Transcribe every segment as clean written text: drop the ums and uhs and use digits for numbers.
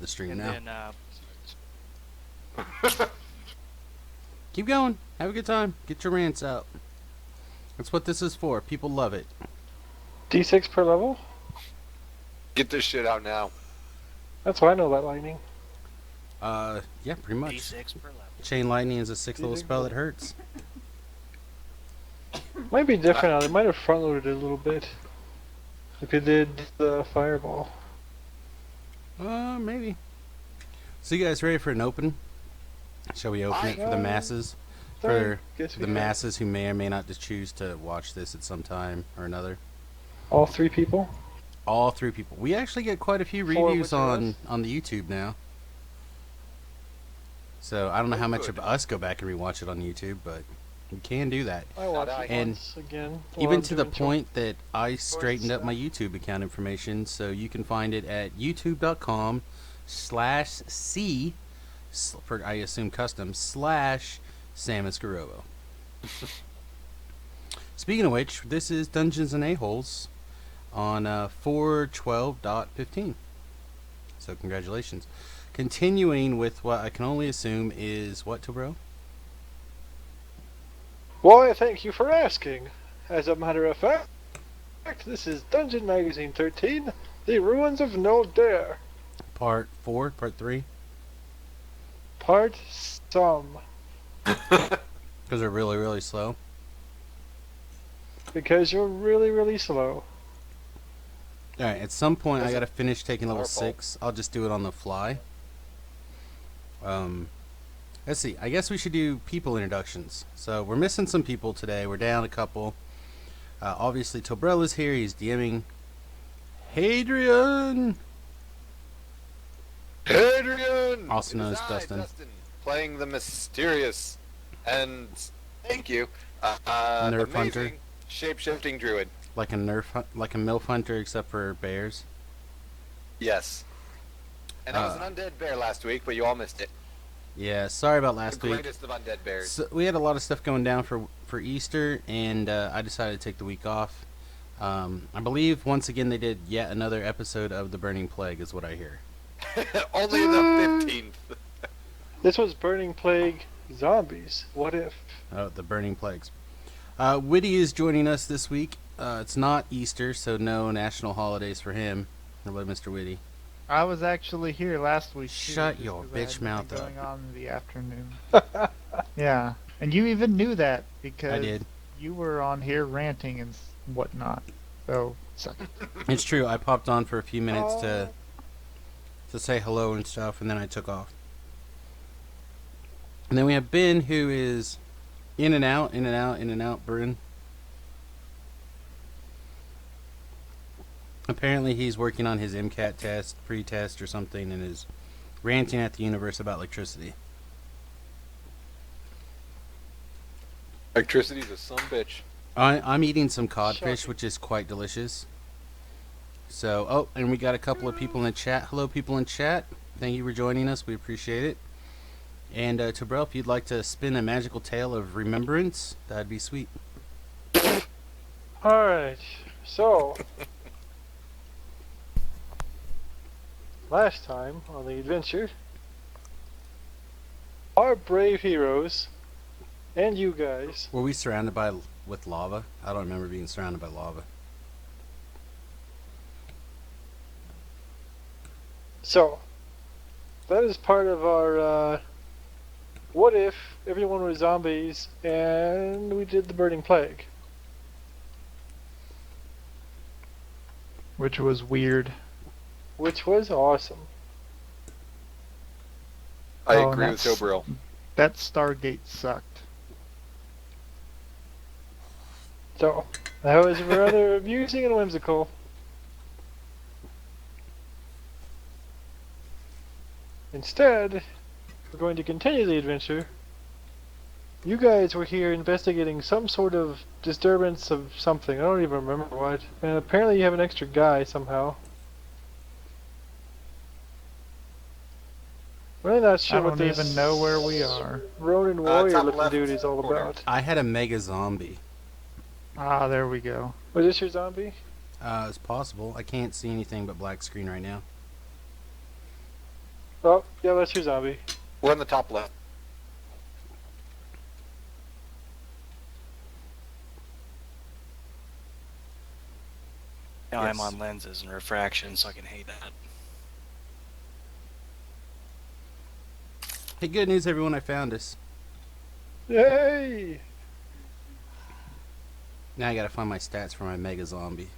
stream And now. then Keep going. Have a good time. Get your rants out. That's what this is for. People love it. D6 per level? Get this shit out now. That's why I know about lightning. Yeah, pretty much. D6 per level. Chain lightning is a 6th level D6 spell that hurts. Might be different now. They might have front loaded it a little bit. Like they did the fireball. Maybe. So you guys ready for an open? Shall we open it for the masses? For Guess we the can. masses who may or may not just choose to watch this at some time or another. All 3 people? All 3 people. We actually get quite a few 4 reviews with on us. the YouTube now. So I don't know how much good. of us go back and rewatch it on YouTube, but we can do that. I watched it And once again. while Even I'm to the doing point that I straightened up my YouTube account information, so you can find it at youtube.com/c, for I assume custom, /Samus Garobo. Speaking of which, this is Dungeons and A-Holes on 412.15. So congratulations. Continuing with what I can only assume is what, Tobro? Why, thank you for asking. As a matter of fact, this is Dungeon Magazine 13, The Ruins of Noldare, Part 4, Part 3? Part Some. Because they're really, really slow. Because you're really, really slow. Alright, at some point I Is it gotta finish taking level our fault? 6. I'll just do it on the fly. Let's see. I guess we should do people introductions. So we're missing some people today. We're down a couple. Obviously Tobrella's here. He's DMing. Hadrian! Adrian! Also It known is as I, Dustin. Playing the mysterious and, thank you, Nerf amazing hunter. shape-shifting druid. Like a like a MILF hunter except for bears. Yes. And I was an undead bear last week, but you all missed it. Yeah, sorry about The last week. greatest of undead bears. So we had a lot of stuff going down for Easter, and I decided to take the week off. I believe once again they did yet another episode of The Burning Plague, is what I hear. Only the 15th. This was Burning Plague Zombies. What if? Oh, The Burning Plagues. Whitty is joining us this week. It's not Easter, so no national holidays for him. Hello, Mr. Whitty. I was actually here last week. too, Shut just your 'cause I had bitch mouth nothing up. going on in the afternoon. Yeah, and you even knew that because I did. you were on here ranting and whatnot. So suck it. It's true. I popped on for a few minutes Oh. to say hello and stuff, and then I took off. And then we have Ben, who is in and out, in and out, in and out, Bryn. Apparently he's working on his MCAT test, pre-test or something, and is ranting at the universe about electricity. Electricity's a some bitch. I'm eating some codfish, Shocking. which is quite delicious. So, oh, and we got a couple of people in the chat. Hello, people in chat. Thank you for joining us. We appreciate it. And, Tobrel, if you'd like to spin a magical tale of remembrance, that'd be sweet. Alright, so. Last time on the adventure, our brave heroes and you guys Were we surrounded with lava? I don't remember being surrounded by lava. So, that is part of our, what if everyone was zombies and we did the Burning Plague? Which was weird. Which was awesome. I Oh, agree with that's- Tobril. That Stargate sucked. So, that was rather amusing and whimsical. Instead, we're going to continue the adventure. You guys were here investigating some sort of disturbance of something. I don't even remember what. And apparently you have an extra guy somehow. Really not sure I what don't this even know where we are. Ronin warrior top looking left dude is all corner. about. I had a mega zombie. Ah, there we go. Was this your zombie? It's possible. I can't see anything but black screen right now. Oh, yeah, that's your zombie. We're on the top left. Now I'm Yes. on lenses and refraction, so I can hate that. Hey, good news, everyone! I found us. Yay! Now I gotta find my stats for my mega zombie.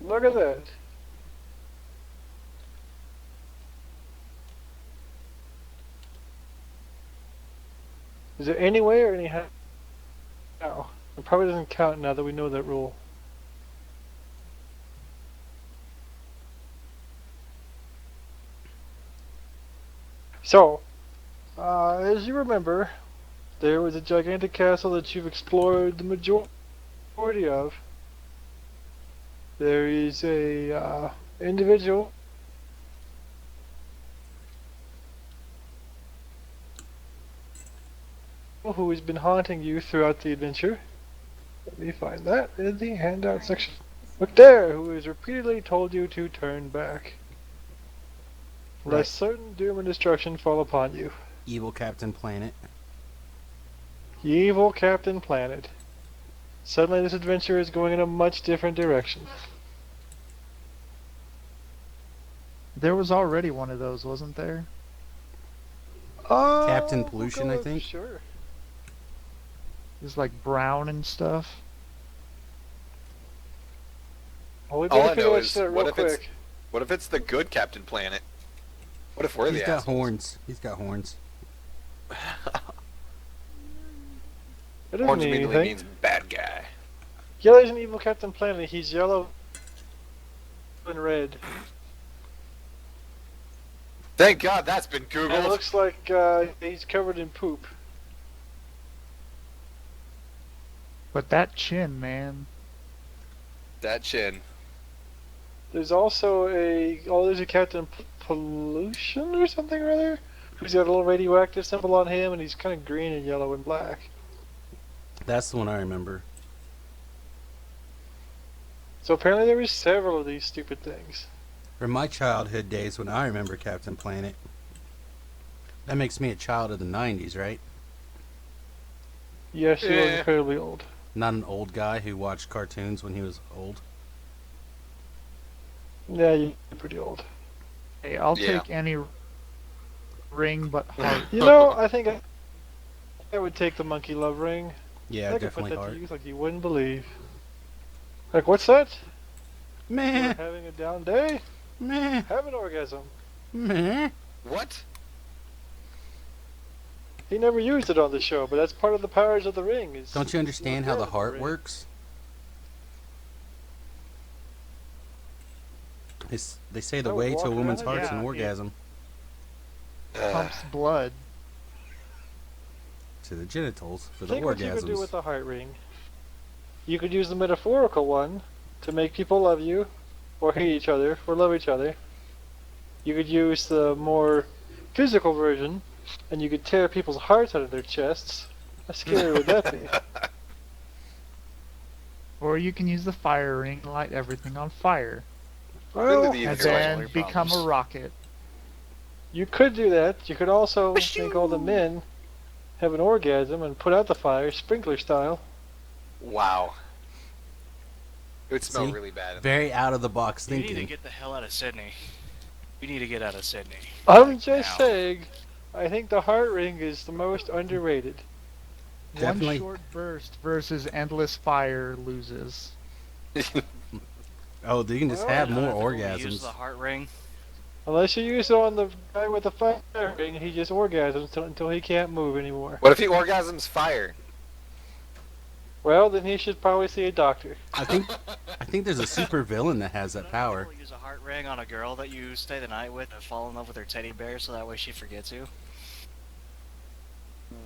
Look at that. Is there any way or any how? No. It probably doesn't count now that we know that rule. So, as you remember, there was a gigantic castle that you've explored the majority of. There is a individual who has been haunting you throughout the adventure. Let me find that in the handout section. Look there, who has repeatedly told you to turn back, Right. lest certain doom and destruction fall upon you. Evil Captain Planet. Evil Captain Planet. Suddenly this adventure is going in a much different direction. There was already one of those, wasn't there? Captain we'll Pollution, go I with- think? Sure. It was like brown and stuff. Well, we All better I figure know that is, shit out what real if it's- quick. What if it's the good Captain Planet? What if we're He's the got assholes? horns. He's got horns. It doesn't Orange mean immediately anything. means bad guy. Yellow's an evil Captain Planet. He's yellow and red. Thank God that's been And it Googled. looks like he's covered in poop. But that chin, man. That chin. There's also there's a Captain Pollution or something or other. Who's got a little radioactive symbol on him, and he's kind of green and yellow and black. That's the one I remember. So apparently there were several of these stupid things. From my childhood days when I remember Captain Planet. That makes me a child of the 90s, right? Yes, he was Yeah. incredibly old. Not an old guy who watched cartoons when he was old. Yeah, you're pretty old. Hey, I'll Yeah. take any ring but heart. You know, I think I would take the monkey love ring. Yeah, I could put definitely that hard. to use like you wouldn't believe. Like, what's that? You're Meh, having a down day? meh, Have an orgasm. meh. What? He never used it on the show, but that's part of the powers of the ring. Is Don't you understand how the orgasm heart ring. works? They say the I would way to a walk woman's around, heart's an yeah. orgasm. Pumps blood. To the genitals for the Think what you could do orgasms. with the heart ring. You could use the metaphorical one to make people love you, or hate each other, or love each other. You could use the more physical version, and you could tear people's hearts out of their chests. How scary would that be? Or you can use the fire ring and light everything on fire. Well, the And These are then all your become a problems. rocket. you could do that. You could also make all the men have an orgasm and put out the fire, sprinkler style. Wow. It would smell See? really bad. Very out of the box You need to thinking. get the hell out of Sydney. You need to get out of Sydney. I'm just now. saying, I think the heart ring is the most underrated. Definitely. One short burst versus endless fire loses. Oh, you can just Well, have You more know, if we Use orgasms. the heart ring. Unless you use it on the guy with the fire ring, he just orgasms until he can't move anymore. What if he orgasms fire? Well, then he should probably see a doctor. I think there's a super villain that has that power. People use a heart ring on a girl that you stay the night with and fall in love with her teddy bear, so that way she forgets you.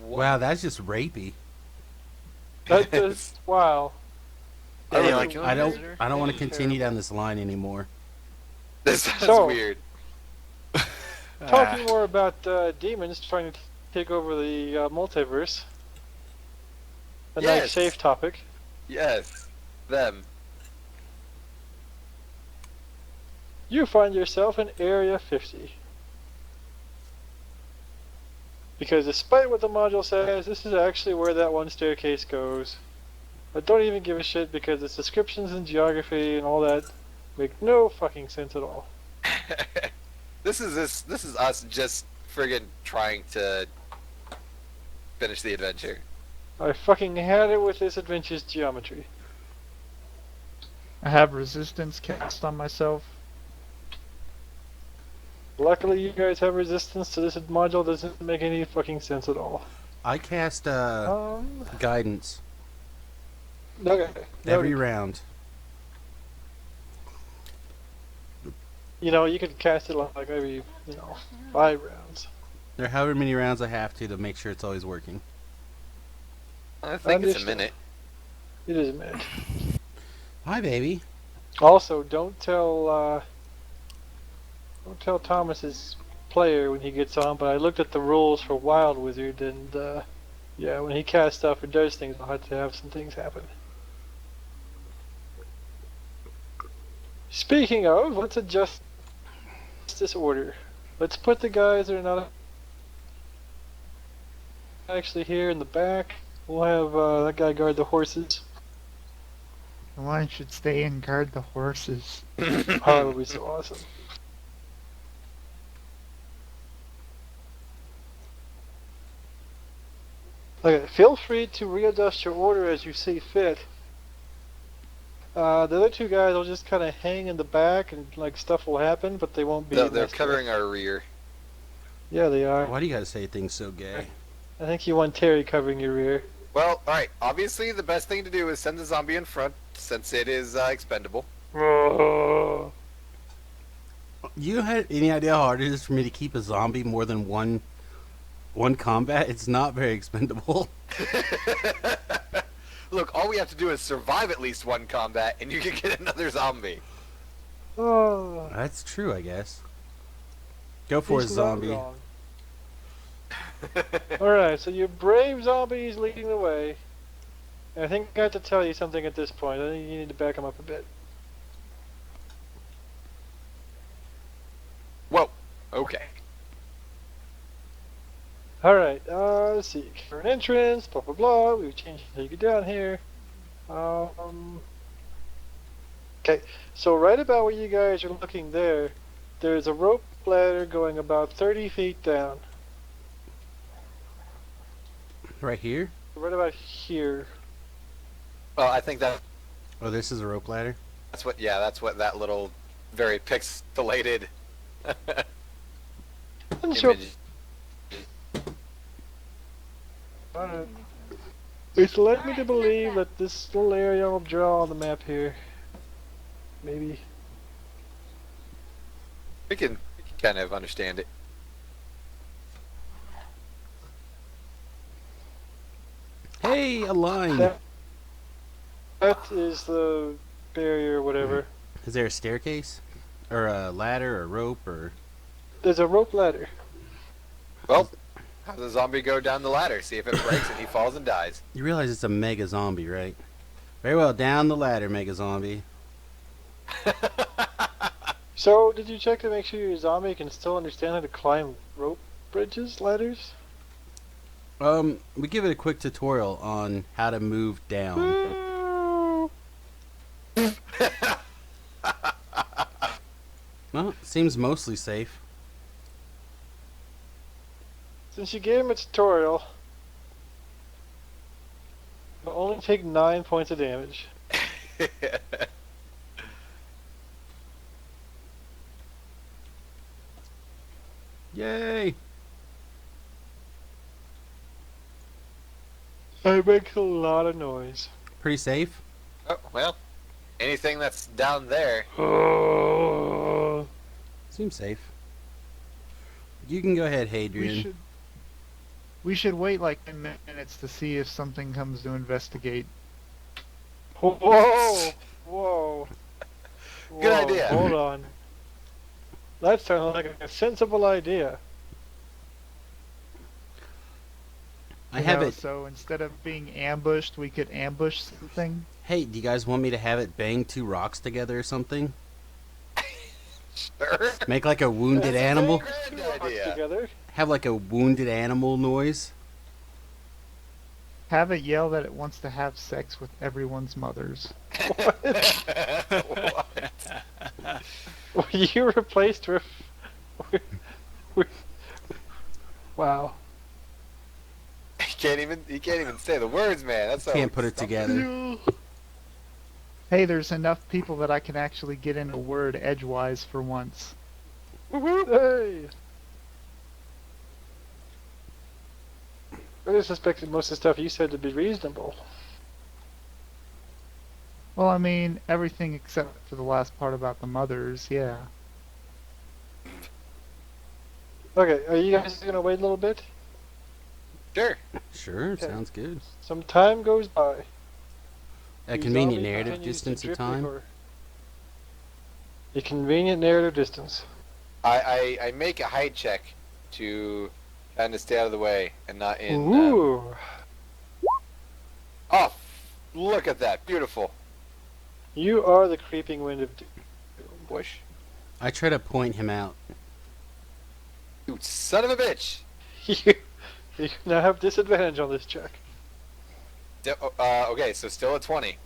Wow, that's just rapey. That just, wow. Yeah, That you was like a it? I don't. weird I don't want to and continue terrible. down this line anymore. This sounds So- weird. Talking more about demons trying to take over the multiverse. A nice Yes. safe topic. Yes. Them. you find yourself in Area 50. Because despite what the module says, this is actually where that one staircase goes. But don't even give a shit because its descriptions and geography and all that make no fucking sense at all. This is us just friggin' trying to finish the adventure. I fucking had it with this adventure's geometry. I have resistance cast on myself. Luckily you guys have resistance to this module, doesn't make any fucking sense at all. I cast guidance Okay. every noted. round. You know, you could cast it like every, 5 rounds. Or however many rounds I have to make sure it's always working. I think it's a Understood. minute. It is a minute. Hi, baby. Also, don't tell Thomas's player when he gets on, but I looked at the rules for Wild Wizard, and yeah, when he casts stuff or does things, I'll have to have some things happen. Speaking of, let's adjust this order. Let's put the guys that are not actually here in the back. We'll have that guy guard the horses. The line should stay and guard the horses. Oh, that would be so awesome. Okay, feel free to readjust your order as you see fit. The other two guys will just kind of hang in the back and like stuff will happen, but they won't be. No, they're messed with. covering our rear. Yeah, they are. Why do you gotta say things so gay? I think you want Terry covering your rear. Well, alright, obviously the best thing to do is send the zombie in front, since it is expendable. You had any idea how hard it is for me to keep a zombie more than one combat? It's not very expendable. Look, all we have to do is survive at least one combat, and you can get another zombie. Oh, That's true, I guess. Go for it, he's not zombie. wrong. Alright, so your brave zombie is leading the way. And I think I have to tell you something at this point. I think you need to back him up a bit. Whoa, okay. Alright, let's see. For an entrance, blah blah blah. We've changed how you get down here. Okay, so right about where you guys are looking there, there's a rope ladder going about 30 feet down. Right here? Right about here. Well, I think that's Oh, this is a rope ladder? what, yeah, that's what that little very pixelated I'm sure. image. It's led me to believe that this little area I'll draw on the map here. Maybe. We can kind of understand it. Hey, a line! That is the barrier or whatever. Is there a staircase? Or a ladder or rope or... There's a rope ladder. Well, have the zombie go down the ladder, see if it breaks and he falls and dies. You realize it's a mega zombie, right? Very well, down the ladder, mega zombie. So, did you check to make sure your zombie can still understand how to climb rope bridges, ladders? We give it a quick tutorial on how to move down. Well, it seems mostly safe. Since you gave him a tutorial, it'll only take 9 points of damage. Yay! It makes a lot of noise. Pretty safe? Oh, well, anything that's down there. Seems safe. You can go ahead, Hadrian. We should wait like 10 minutes to see if something comes to investigate. Whoa! Whoa! Whoa, Good idea. Hold on. That sounds like a sensible idea. I have You know, it. So instead of being ambushed, we could ambush something. Hey, do you guys want me to have it bang two rocks together or something? Sure. Make like a wounded That's a animal. pretty Two grand rocks idea. together. Have like a wounded animal noise. Have it yell that it wants to have sex with everyone's mothers. What? Were you replaced with? with- Wow. He can't even say the words, man. That's Can't put it together. Hey, there's enough people that I can actually get in a word edgewise for once. Hey. I just suspected most of the stuff you said to be reasonable. Well, I mean, everything except for the last part about the mothers, yeah. Okay, are you guys gonna wait a little bit? Sure. Sure, Okay. sounds good. Some time goes by. A The convenient zombie narrative continues to distance of drip time. liquor. A convenient narrative distance. I make a height check to kind of stay out of the way and not in. Ooh. Oh, look at that! Beautiful. You are the creeping wind of doom. Bush. I try to point him out. You son of a bitch. You now have disadvantage on this check. Okay, so still a 20.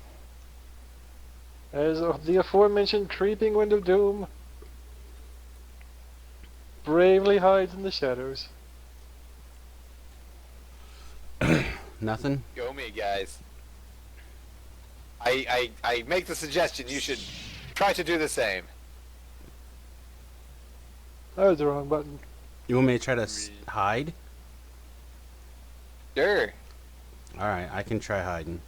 As the aforementioned creeping wind of doom bravely hides in the shadows. Nothing. Go me, guys. I make the suggestion you should try to do the same. That was the wrong button. You want me to try to hide? Sure. All right, I can try hiding.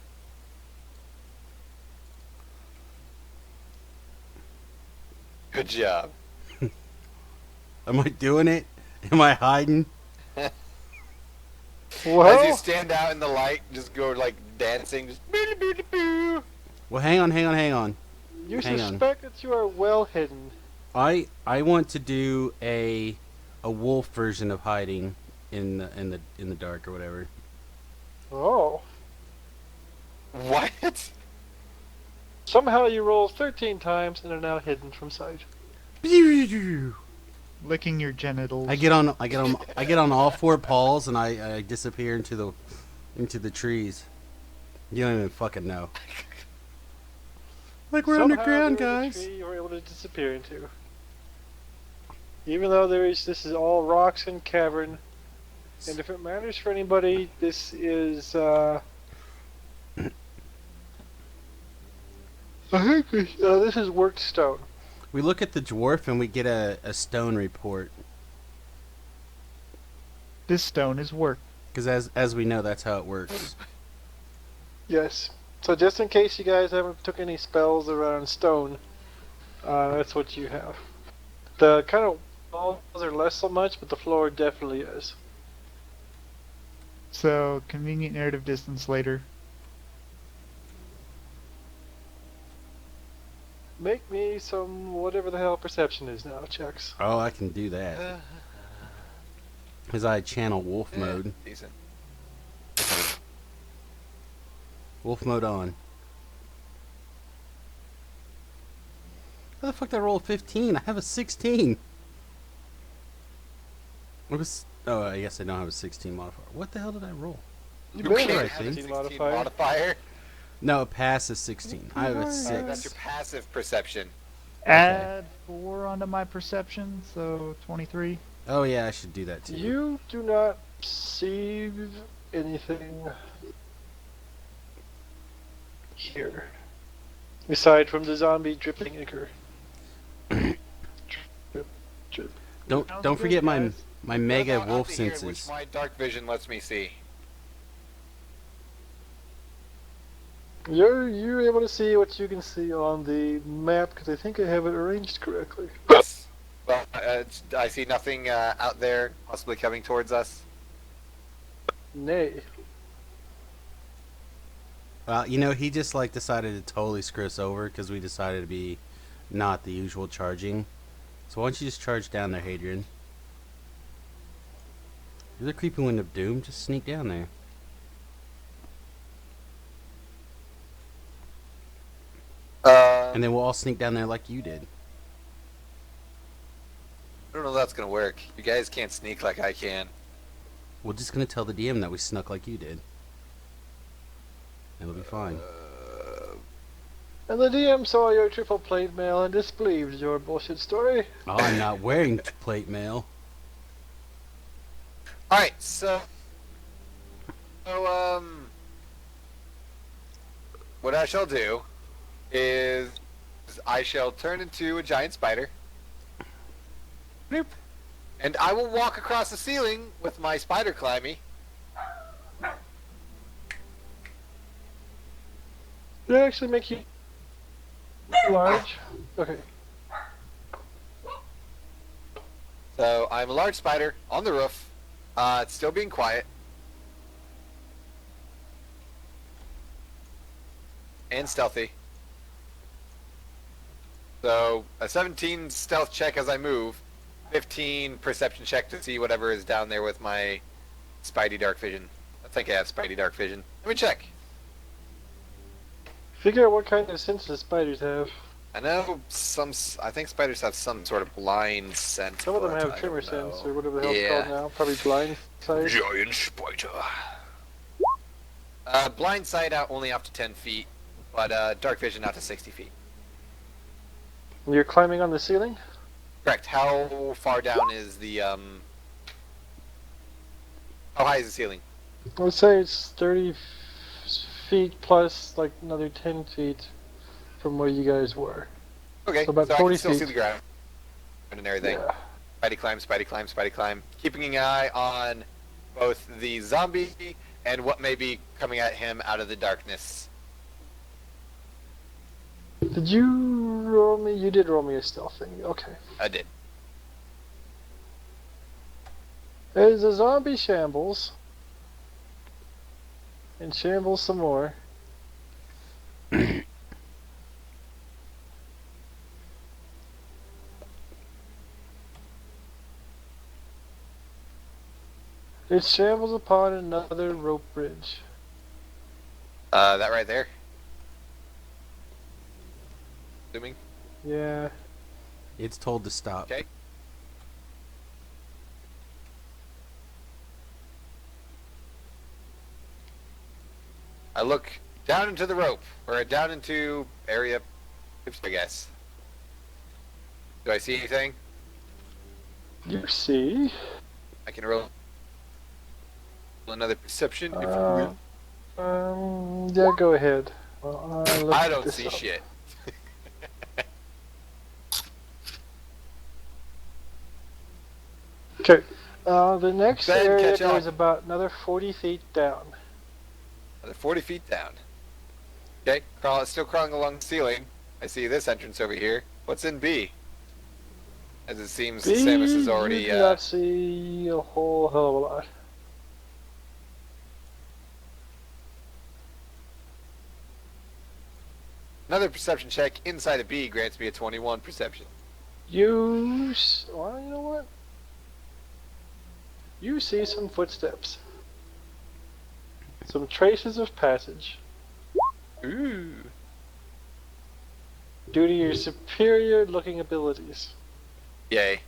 Good job. Am I doing it? Am I hiding? As you Well, stand out in the light, just go like dancing, just boo-doo-boo-doo-boo. Well, hang on. you hang on. suspect that you are well hidden. I want to do a wolf version of hiding in the dark or whatever. Oh. What? Somehow you roll 13 times and are now hidden from sight. Licking your genitals. I get on all four paws and I disappear into the trees. You don't even fucking know. Like we're Somehow underground, there was a guys. tree you were able to disappear into. Even though this is all rocks and cavern. And if it matters for anybody, this is I think this is worked stone. We look at the dwarf and we get a stone report. This stone is work. Because as we know, that's how it works. Yes. So just in case you guys ever took any spells around stone, that's what you have. The kind of walls are less so much, but the floor definitely is. So, convenient narrative distance later. Make me some whatever the hell perception is now checks. Oh, I can do that. Because I channel wolf mode. Decent. Wolf mode on. How the fuck did I roll a 15? I have a 16. Oh, I guess I don't have a 16 modifier. What the hell did I roll? You You better can't have a have a 16 16 modifier. modifier. No, pass is 16. I have a Nice. That's 6. your passive perception. Add 4 onto my perception, so 23. Oh yeah, I should do that too. You do not see anything here. Aside from the zombie dripping ichor. Drip, drip. Don't Sounds don't good, forget guys. my mega What about wolf out to here, senses. which my dark vision lets me see. You're able to see what you can see on the map because I think I have it arranged correctly. Yes. Well, I see nothing out there possibly coming towards us. Nay. Well, he just like decided to totally screw us over because we decided to be not the usual charging. So why don't you just charge down there, Hadrian? You're the creeping wind of doom. Just sneak down there. And then we'll all sneak down there like you did. I don't know if that's gonna work. You guys can't sneak like I can. We're just gonna tell the DM that we snuck like you did. It'll be fine. And the DM saw your triple plate mail and disbelieved your bullshit story. Oh, I'm not wearing plate mail. Alright, so what I shall do is I shall turn into a giant spider. Bloop. And I will walk across the ceiling with my spider climby. Did it actually make you large? Okay. So I'm a large spider on the roof. It's still being quiet. And stealthy. So a 17 stealth check as I move. 15 perception check to see whatever is down there with my Spidey Dark Vision. I think I have Spidey Dark Vision. Let me check. Figure out what kind of senses spiders have. I know I think spiders have some sort of blind scent. Some of them but have I tremor don't sense know. or whatever the hell it's Yeah. called now. Probably blind sight. Giant spider. Blind sight out only up to 10 feet, but dark vision out to 60 feet. You're climbing on the ceiling? Correct. How far down is the how high is the ceiling? Let's say it's 30 feet plus like another 10 feet from where you guys were. Okay, So about I 40 can still see feet. the ground and everything. Yeah. Spidey climb, Spidey climb, Spidey climb. Keeping an eye on both the zombie and what may be coming at him out of the darkness. Did you roll me? You did roll me a stealth thing. Okay. I did. As the zombie shambles, and shambles some more, it shambles upon another rope bridge. That right there. Assuming. Yeah. It's told to stop. Okay. I look down into the rope, or down into area, I guess. Do I see anything? You see? I can roll another perception if you Uh, will. yeah, go ahead. Well, I don't see shit. Okay. The next Ben, area catch up. goes about another 40 feet down. Another 40 feet down. Okay, still crawling along the ceiling. I see this entrance over here. What's in B? As it seems B, Samus is already, you do not see a whole hell of a lot. another perception check inside of B grants me a 21 perception. Well, you know what? You see some footsteps. Some traces of passage. Ooh. Due to your superior looking abilities. Yay.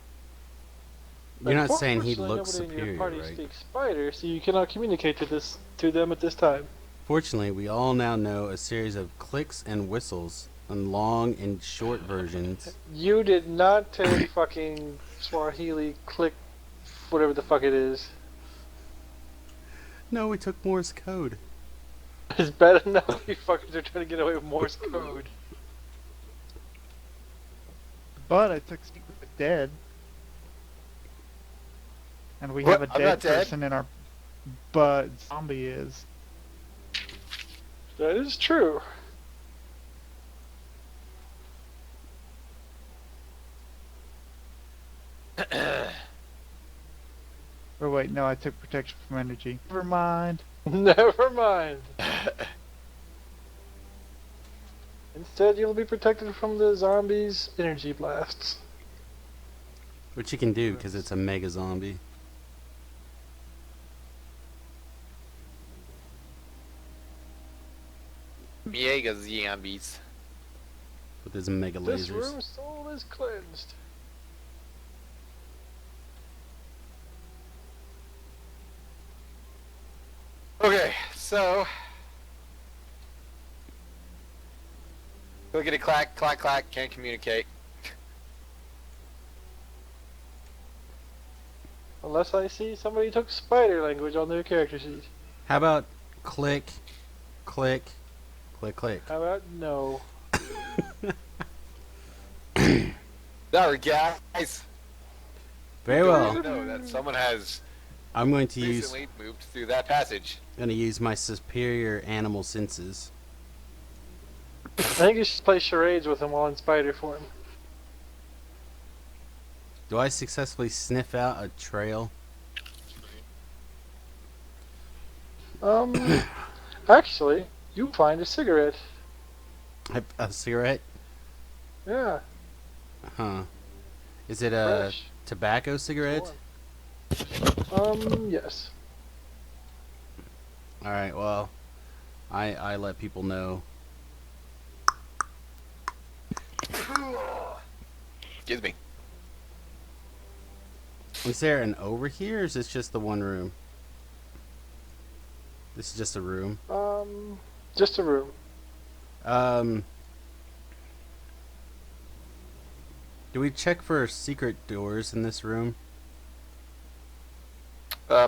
You're not saying he Unfortunately, looks nobody in superior, your party right? speaks spider, so you cannot communicate to them at this time. Fortunately, we all now know a series of clicks and whistles and long and short versions. You did not take fucking Swahili click, whatever the fuck it is. No, we took Morse code. It's bad enough you fuckers are trying to get away with Morse code. But I took Secret Dead. And we What? have a I'm dead not dead. person in our... But zombie is. That is true. Or wait, no, I took protection from energy. Never mind. Never mind. Instead, you'll be protected from the zombies' energy blasts. Which you can do because it's a mega zombie Mega zombies. with his mega This lasers. room's soul is cleansed. Okay, so clickety clack, clack clack, can't communicate. Unless I see somebody took spider language on their character sheet. How about click, click, click, click? How about no? There we go, guys. Very You well. know that someone has I'm going to use recently moved through that passage. my superior animal senses. I think you should play charades with him while in spider form. Do I successfully sniff out a trail? Actually, you find a cigarette. A cigarette? Yeah, Huh. Is it a fresh. tobacco cigarette? Yes. Alright, well, I let people know. Excuse me. Is there an over here, or is this just the one room? This is just a room. Just a room. Do we check for secret doors in this room?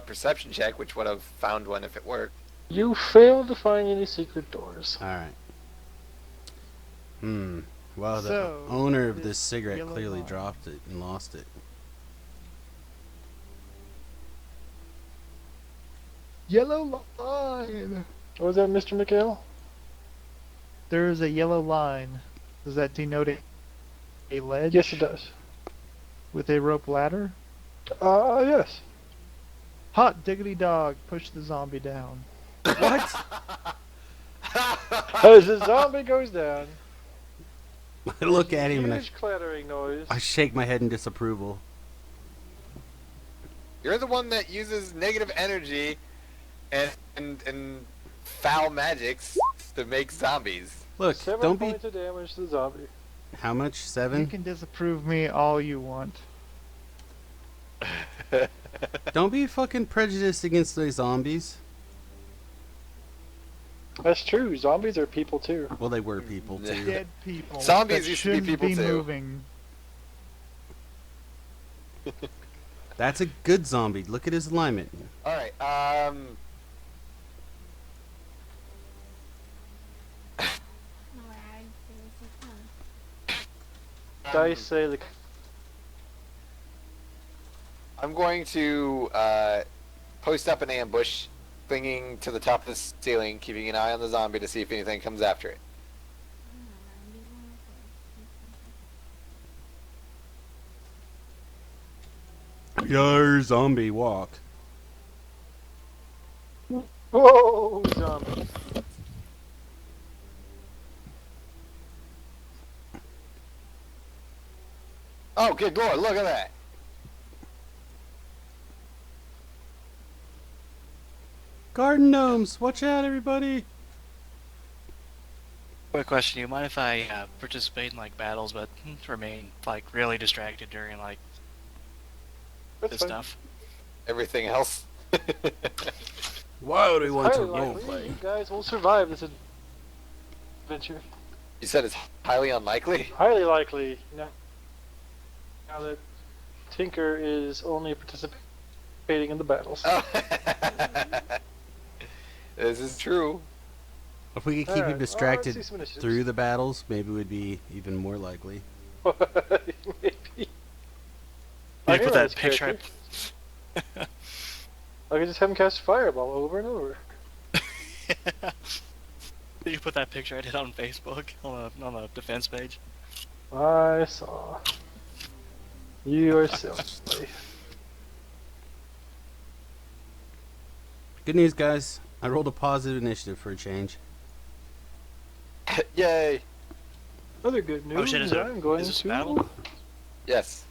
Perception check, which would have found one if it worked. You failed to find any secret doors. Alright. Well, the So, owner of this this cigarette yellow clearly line. dropped it and lost it. Yellow line. What was that, Mr. McHale? There is a yellow line. Does that denote a ledge? Yes, it does. With a rope ladder? Yes. Hot diggity dog, push the zombie down. What? As the zombie goes down, I look at him and huge clattering noise. I shake my head in disapproval. You're the one that uses negative energy and foul magics to make zombies. Look, 7 don't be. points of damage to the zombie. How much? You 7? can disapprove me all you want. Don't be fucking prejudiced against those zombies. That's true. Zombies are people too. Well, they were people too. Dead people. Zombies that used to be shouldn't people, too. moving. That's a good zombie. Look at his alignment. Alright, Dice say the I'm going to post up an ambush, clinging to the top of the ceiling, keeping an eye on the zombie to see if anything comes after it. Your zombie walk. whoa zombie. Oh, good lord, look at that! Garden gnomes, watch out, everybody! Quick question: you mind if I participate in like battles, but remain like really distracted during like That's this fine. stuff? Everything else? Why would we want to Highly likely roleplay? you guys will survive this adventure. You said it's highly unlikely? Highly likely. Now that Tinker is only participating in the battles. Oh. This is true. If we could keep Alright, him let's distracted see some initiatives. through the battles, maybe we'd be even more likely. Maybe. I You hear put this that picture. character. I could just have him cast Fireball over and over. Did you put that picture I did on Facebook on the defense page? I saw. You are silly. Good news, guys. I rolled a positive initiative for a change. Yay! Other good news. Oh shit! Is I'm going this to. a battle? Yes.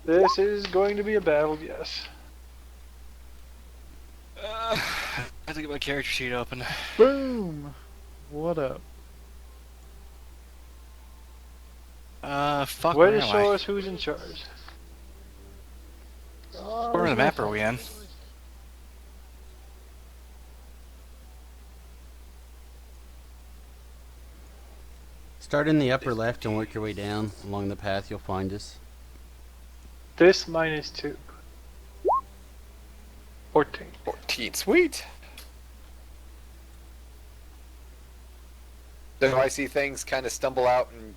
This is going to be a battle. Yes. I have to get my character sheet open. Boom! What up? Fuck. Way Where to am show I? us who's in charge. Where on the map are we in? Start in the upper left and work your way down along the path. You'll find us. This -2. 14. 14. Sweet. So I see things kind of stumble out and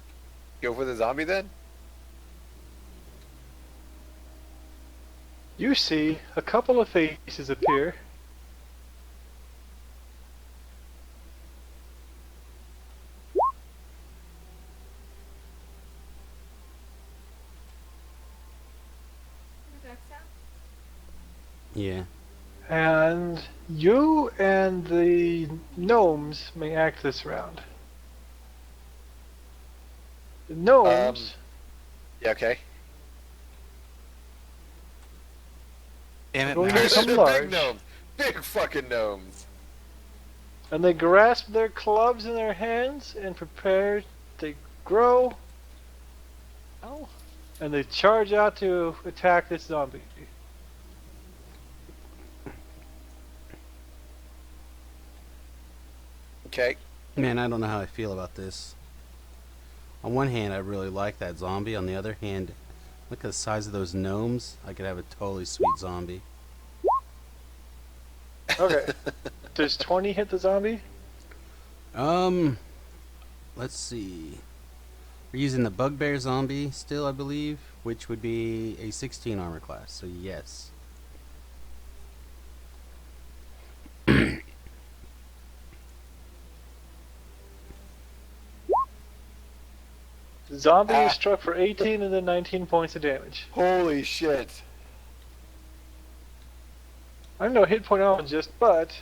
go for the zombie then? You see a couple of faces appear. Yeah. And you and the gnomes may act this round. The gnomes Yeah, okay. Damn it, Going Mouse. some Big large. gnomes. Big fucking gnomes. and they grasp their clubs in their hands and prepare to grow. Oh. And they charge out to attack this zombie. Okay. Man, I don't know how I feel about this. On one hand, I really like that zombie. On the other hand, look at the size of those gnomes. I could have a totally sweet zombie. Okay. Does 20 hit the zombie? Let's see. We're using the Bugbear zombie still, I believe, which would be a 16 armor class. So yes. The zombie is struck for 18 and then 19 points of damage. Holy shit. I'm no hit pointologist, but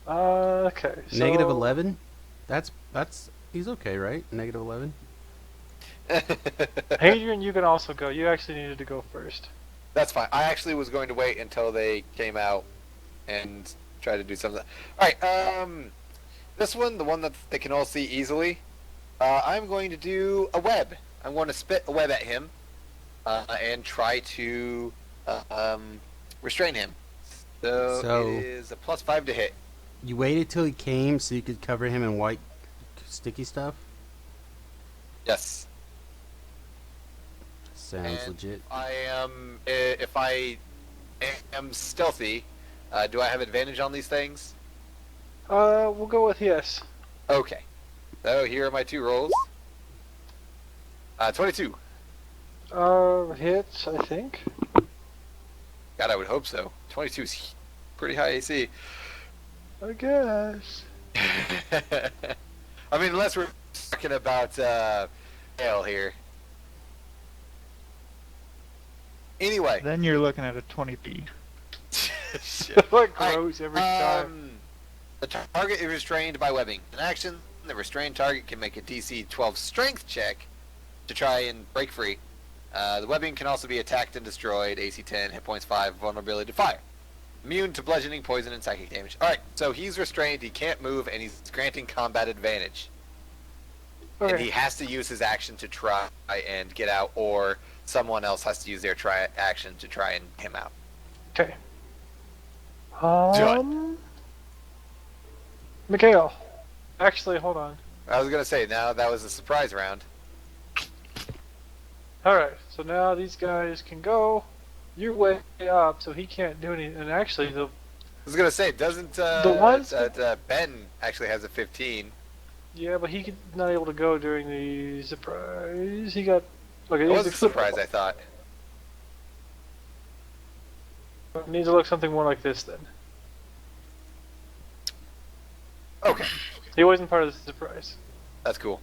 okay. So Negative 11. That's he's okay, right? Negative 11. Hadrian, you can also go. You actually needed to go first. That's fine. I actually was going to wait until they came out and try to do something. Alright, this one, the one that they can all see easily, I'm going to do a web. I'm going to spit a web at him and try to restrain him. So it is a +5 to hit. You waited till he came so you could cover him in white sticky stuff? Yes. Sounds And legit. if I am stealthy, do I have advantage on these things? We'll go with yes. Okay. So here are my 2 rolls. 22. Hits, I think. God, I would hope so. 22 is pretty high AC. I guess. I mean, unless we're talking about hail here. Anyway. Then you're looking at a 20p. Shit. Like grows every time. The target is restrained by webbing. In action, the restrained target can make a DC 12 strength check to try and break free. The webbing can also be attacked and destroyed. AC 10, hit points 5, vulnerability to fire. Immune to bludgeoning, poison, and psychic damage. Alright, so he's restrained, he can't move, and he's granting combat advantage. Okay. And he has to use his action to try and get out, or someone else has to use their action to try and get him out. Okay. Mikhail. Actually, hold on. I was gonna say, now that was a surprise round. Alright, so now these guys can go. You're way up, so he can't do anything. And actually, I was gonna say, doesn't ones Ben actually has a 15? yeah, but he not able to go during the surprise. He got. Okay, It he was a needs to flip- surprise, I thought. Needs to look something more like this then. Okay, He wasn't part of the surprise. that's cool.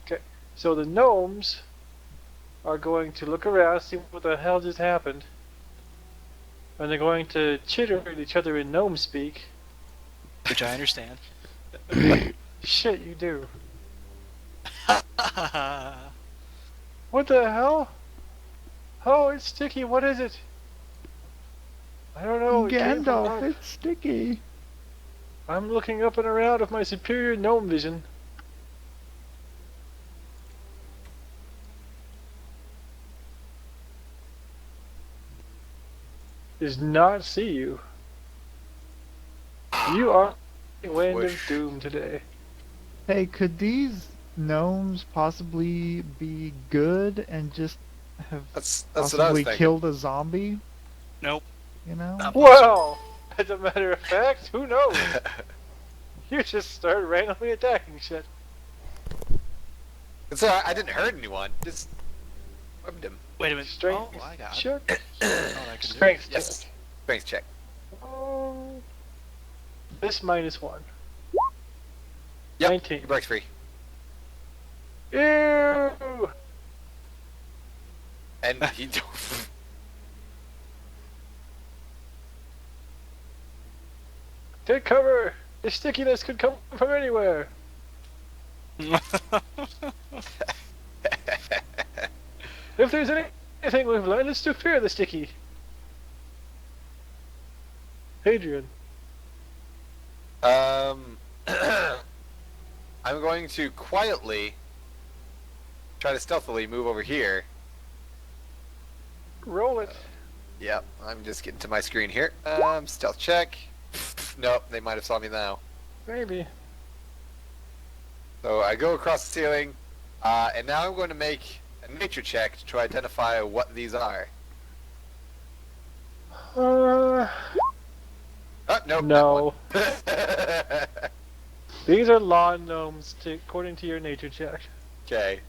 Okay, so the gnomes are going to look around, see what the hell just happened, and they're going to chitter at each other in gnome speak. Which I understand. Shit, you do. What the hell? Oh, it's sticky. What is it? I don't know. It came from Gandalf, up. it's sticky. I'm looking up and around with my superior gnome vision. does not see you. You are the wind of Whoosh. doom today. Hey, could these gnomes possibly be good and just have That's what I was possibly thinking. killed a zombie? Nope. You know? Not Well, as a matter of fact, who knows? You just start randomly attacking shit. It's alright, I didn't hurt anyone. Just whipped him. Wait a minute. Strength Oh, I got it. check. Oh, I can do it. Strength Yes. Strength check. check. This -1. Yep. 19. He breaks free. Ew! And he. Take cover! The stickiness could come from anywhere. If there's anything we've learned, it's to fear the sticky. Hadrian. I'm going to quietly try to stealthily move over here. Roll it. Yep, I'm just getting to my screen here. Stealth check. Nope, they might have saw me now. Maybe. So I go across the ceiling, and now I'm going to make a nature check to try to identify what these are. Uh, Oh, nope. no. that one. These are lawn gnomes, according to your nature check. Okay.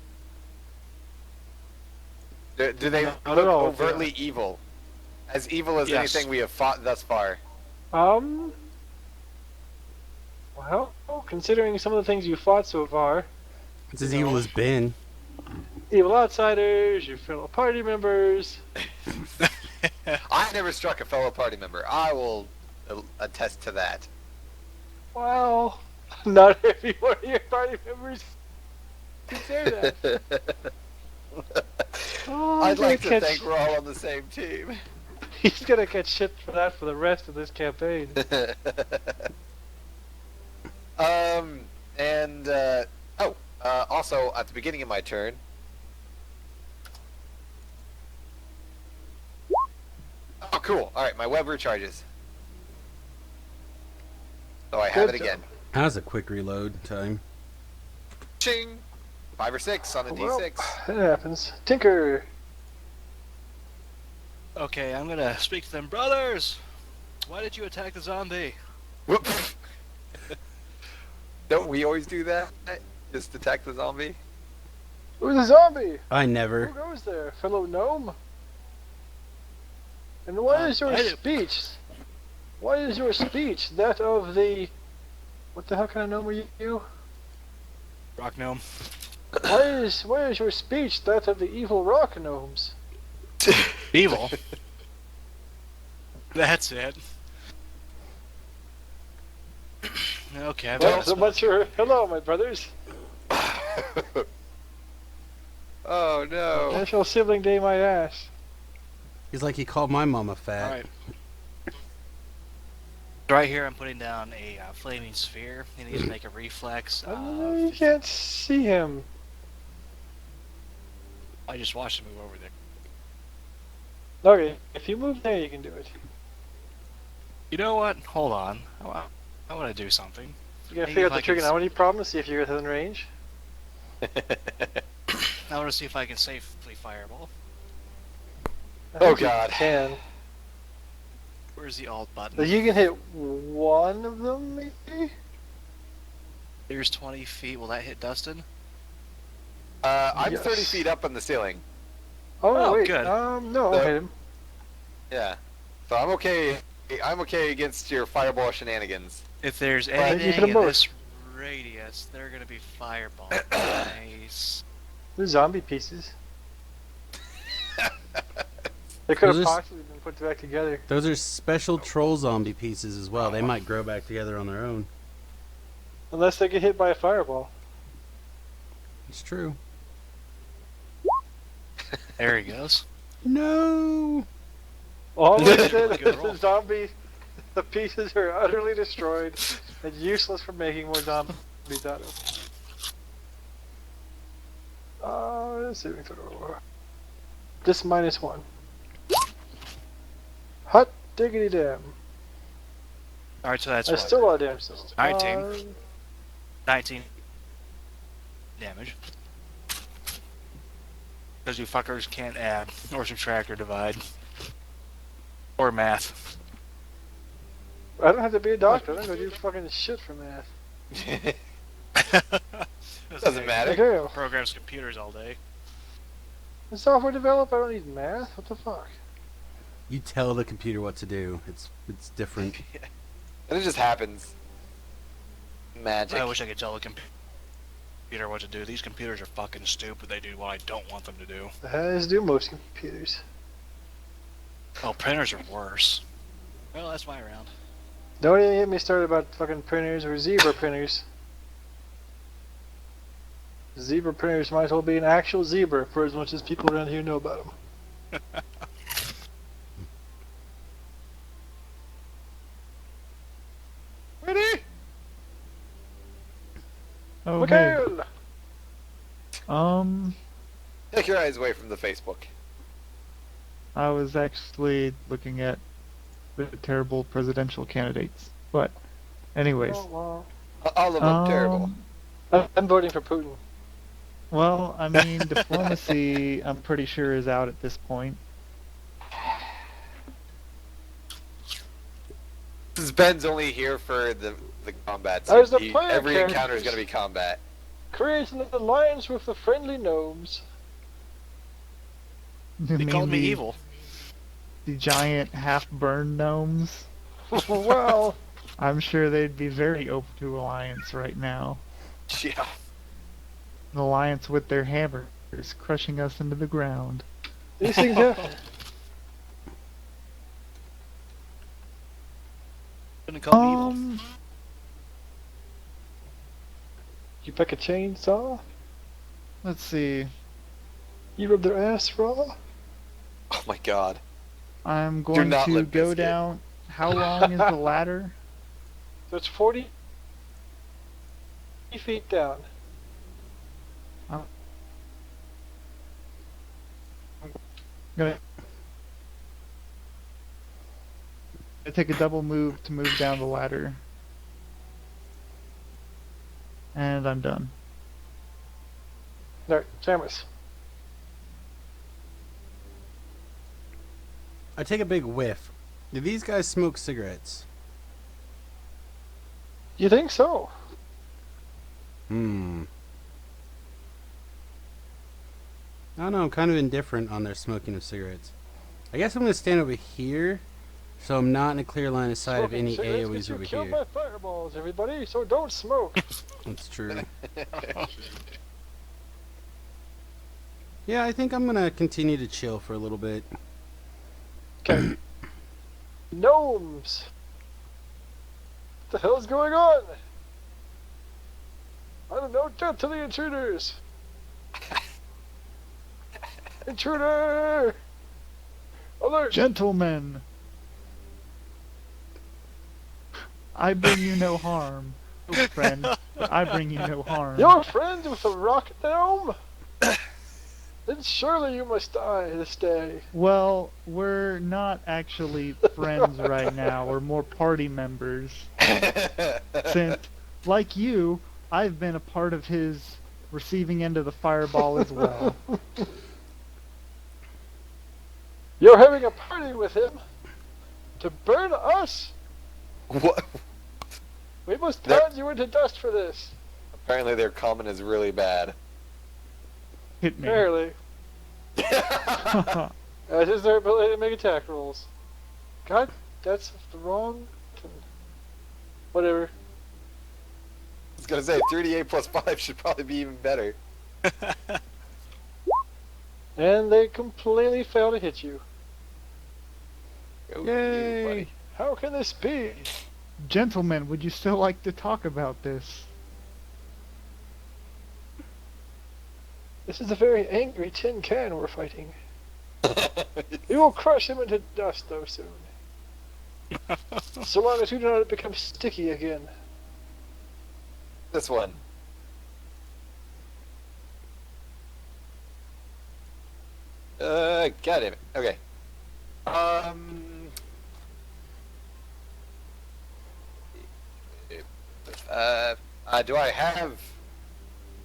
Do they Not look at all, overtly evil? As evil as Yes. anything we have fought thus far. Well, considering some of the things you fought so far, It's as evil as Ben. evil outsiders, your fellow party members. I never struck a fellow party member. I will attest to that. Well, not every one of your party members can say that. Oh, I'd he's gonna like to catch- think we're all on the same team. He's gonna get shit for that for the rest of this campaign. Also, at the beginning of my turn, oh, cool. All right, my web recharges. So I have Good it again. That was a quick reload time. Ching! 5 or 6 on a Well, D6. that happens. Tinker. Okay, I'm gonna speak to them. Brothers! Why did you attack the zombie? Whoop! Don't we always do that? Just attack the zombie? Who's a zombie? I Who never. goes there? Fellow gnome? And what is your I do. speech? What is your speech? That of the... What the hell kind of gnome are you? Rock gnome. Why is your speech that of the evil rock gnomes? Evil. That's it. Okay, I've Well, got so much for hello, my brothers. Oh no. National Sibling Day, my ass. He's like he called my mama fat. Alright. Right here, I'm putting down a flaming sphere. He needs to make a reflex. You can't see him. I just watched him move over there. Okay, if you move there, you can do it. You know what? Hold on. I want to do something. You gotta Maybe figure if out I the can trigonometry problem, see if you're within range. I want to see if I can safely fireball. I Oh, think you God. Can. Where's the alt button? But you can hit one of them, maybe? There's 20 feet. Will that hit Dustin? I'm Yes. 30 feet up on the ceiling. Oh, wait. good. No, I'll So- hit him. Yeah. So I'm okay. I'm okay against your fireball shenanigans. If there's Thank you for anything the in book. this radius, they're gonna be fireball. Nice. The zombie pieces. They could Those have are s- possibly been put back together. Those are special troll zombie pieces as well. They might grow back together on their own. Unless they get hit by a fireball. It's true. There he goes. No. All This I is a said really good is roll. the zombie, the pieces are utterly destroyed and useless for making more zombies out of. Saving throw. This -1. Hut. Diggity damn. Alright, so that's That's what? still a lot of damage. 19. 19 damage. Because you fuckers can't add, or subtract, or divide. Or math. I don't have to be a doctor. I don't go do fucking shit for math. Doesn't matter. Okay. Programs computers all day. In software develop, I don't need math. What the fuck? You tell the computer what to do. It's different. And it just happens. Magic. I wish I could tell the computer what to do. These computers are fucking stupid. They do what I don't want them to do. As do most computers. Oh, printers are worse. Well, that's my round. Don't even get me started about fucking printers or zebra printers. Zebra printers might as well be an actual zebra for as much as people around here know about them. Ready? Oh, hey. Mikhail! Take your eyes away from the Facebook. I was actually looking at the terrible presidential candidates. But, anyways. Oh, All of them terrible. well. I'm voting for Putin. Well, I mean, diplomacy, I'm pretty sure, is out at this point. Since Ben's only here for the combat, There's so the player every encounter is characters. going to be combat. Create an alliance with the friendly gnomes. You They mean called me the- evil. The giant half-burned gnomes? Well, I'm sure they'd be very open to alliance right now. Yeah. An alliance with their hammers, crushing us into the ground. these things happen. Couldn't call me evil. You pick a chainsaw, Let's see. you rub their ass raw. Oh my god. I'm going not to Limp go Bizkit. down. How long is the ladder? So it's 40 feet down. Gonna take a double move to move down the ladder. And I'm done. Alright, Samus. I take a big whiff. Do these guys smoke cigarettes? You think so? I don't know, I'm kind of indifferent on their smoking of cigarettes. I guess I'm going to stand over here, so I'm not in a clear line of sight of Smoking any cigarettes AoEs gets you over killed here. by fireballs, everybody, so don't smoke. That's true. Yeah, I think I'm going to continue to chill for a little bit. Okay. Gnomes! What the hell's going on? I don't know, death to the intruders! Intruder! Alert! Gentlemen! I bring you no harm, friend. But I bring you no harm. You're friends with the rocket gnome? Then surely you must die this day. Well, we're not actually friends right now. We're more party members. Since, like you, I've been a part of his receiving end of the fireball as well. You're having a party with him to burn us? What? We must They're- pound you into dust for this. Apparently their comment is really bad. Hit me. Apparently. That is their ability to make attack rolls. God, that's the wrong... Whatever. I was gonna say 3d8 plus 5 should probably be even better. And they completely fail to hit you. Go you, Yay. buddy. How can this be? Gentlemen, would you still like to talk about this? This is a very angry tin can we're fighting. We will crush him into dust, though, soon. So long as we do not become sticky again. This one. God damn it. Okay. Do I have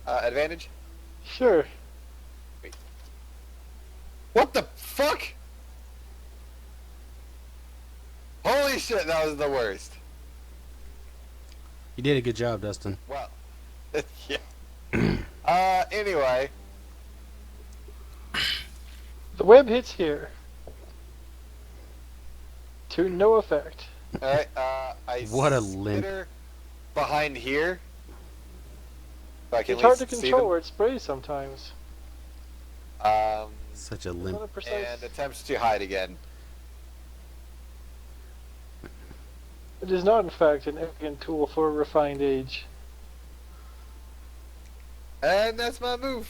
advantage? Sure. What the fuck? Holy shit, that was the worst. You did a good job, Dustin. Well, yeah. Anyway. The web hits here. To no effect. Alright, I What a sit limp. her behind here. So I can It's at hard to least see control them. where it sprays sometimes. Such a It's limp. not a precise. And attempts to hide again. It is not, in fact, an elegant tool for a refined age. And that's my move.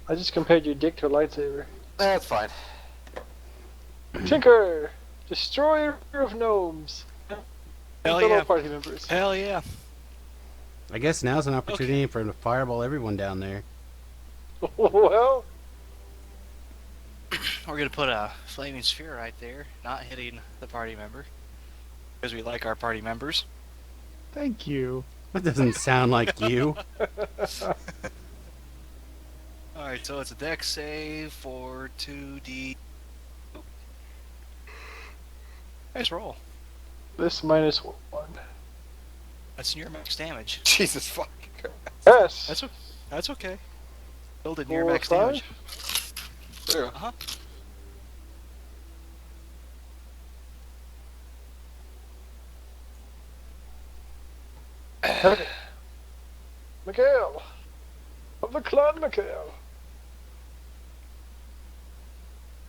I just compared your dick to a lightsaber. That's fine. Tinker! Destroyer of gnomes! Hell Fellow yeah. party members. Hell yeah. I guess now's an opportunity for him to fireball everyone down there. Well, We're gonna put a flaming sphere right there, not hitting the party member. Because we like our party members. Thank you. That doesn't sound like you. Alright, so it's a dex save for 2d. Nice roll. this -1. That's your max damage. Jesus fucking Christ. Yes! That's okay. Build it near 4, max 5? damage. True. Uh-huh. Okay. Mikhail! Of the clan Mikhail!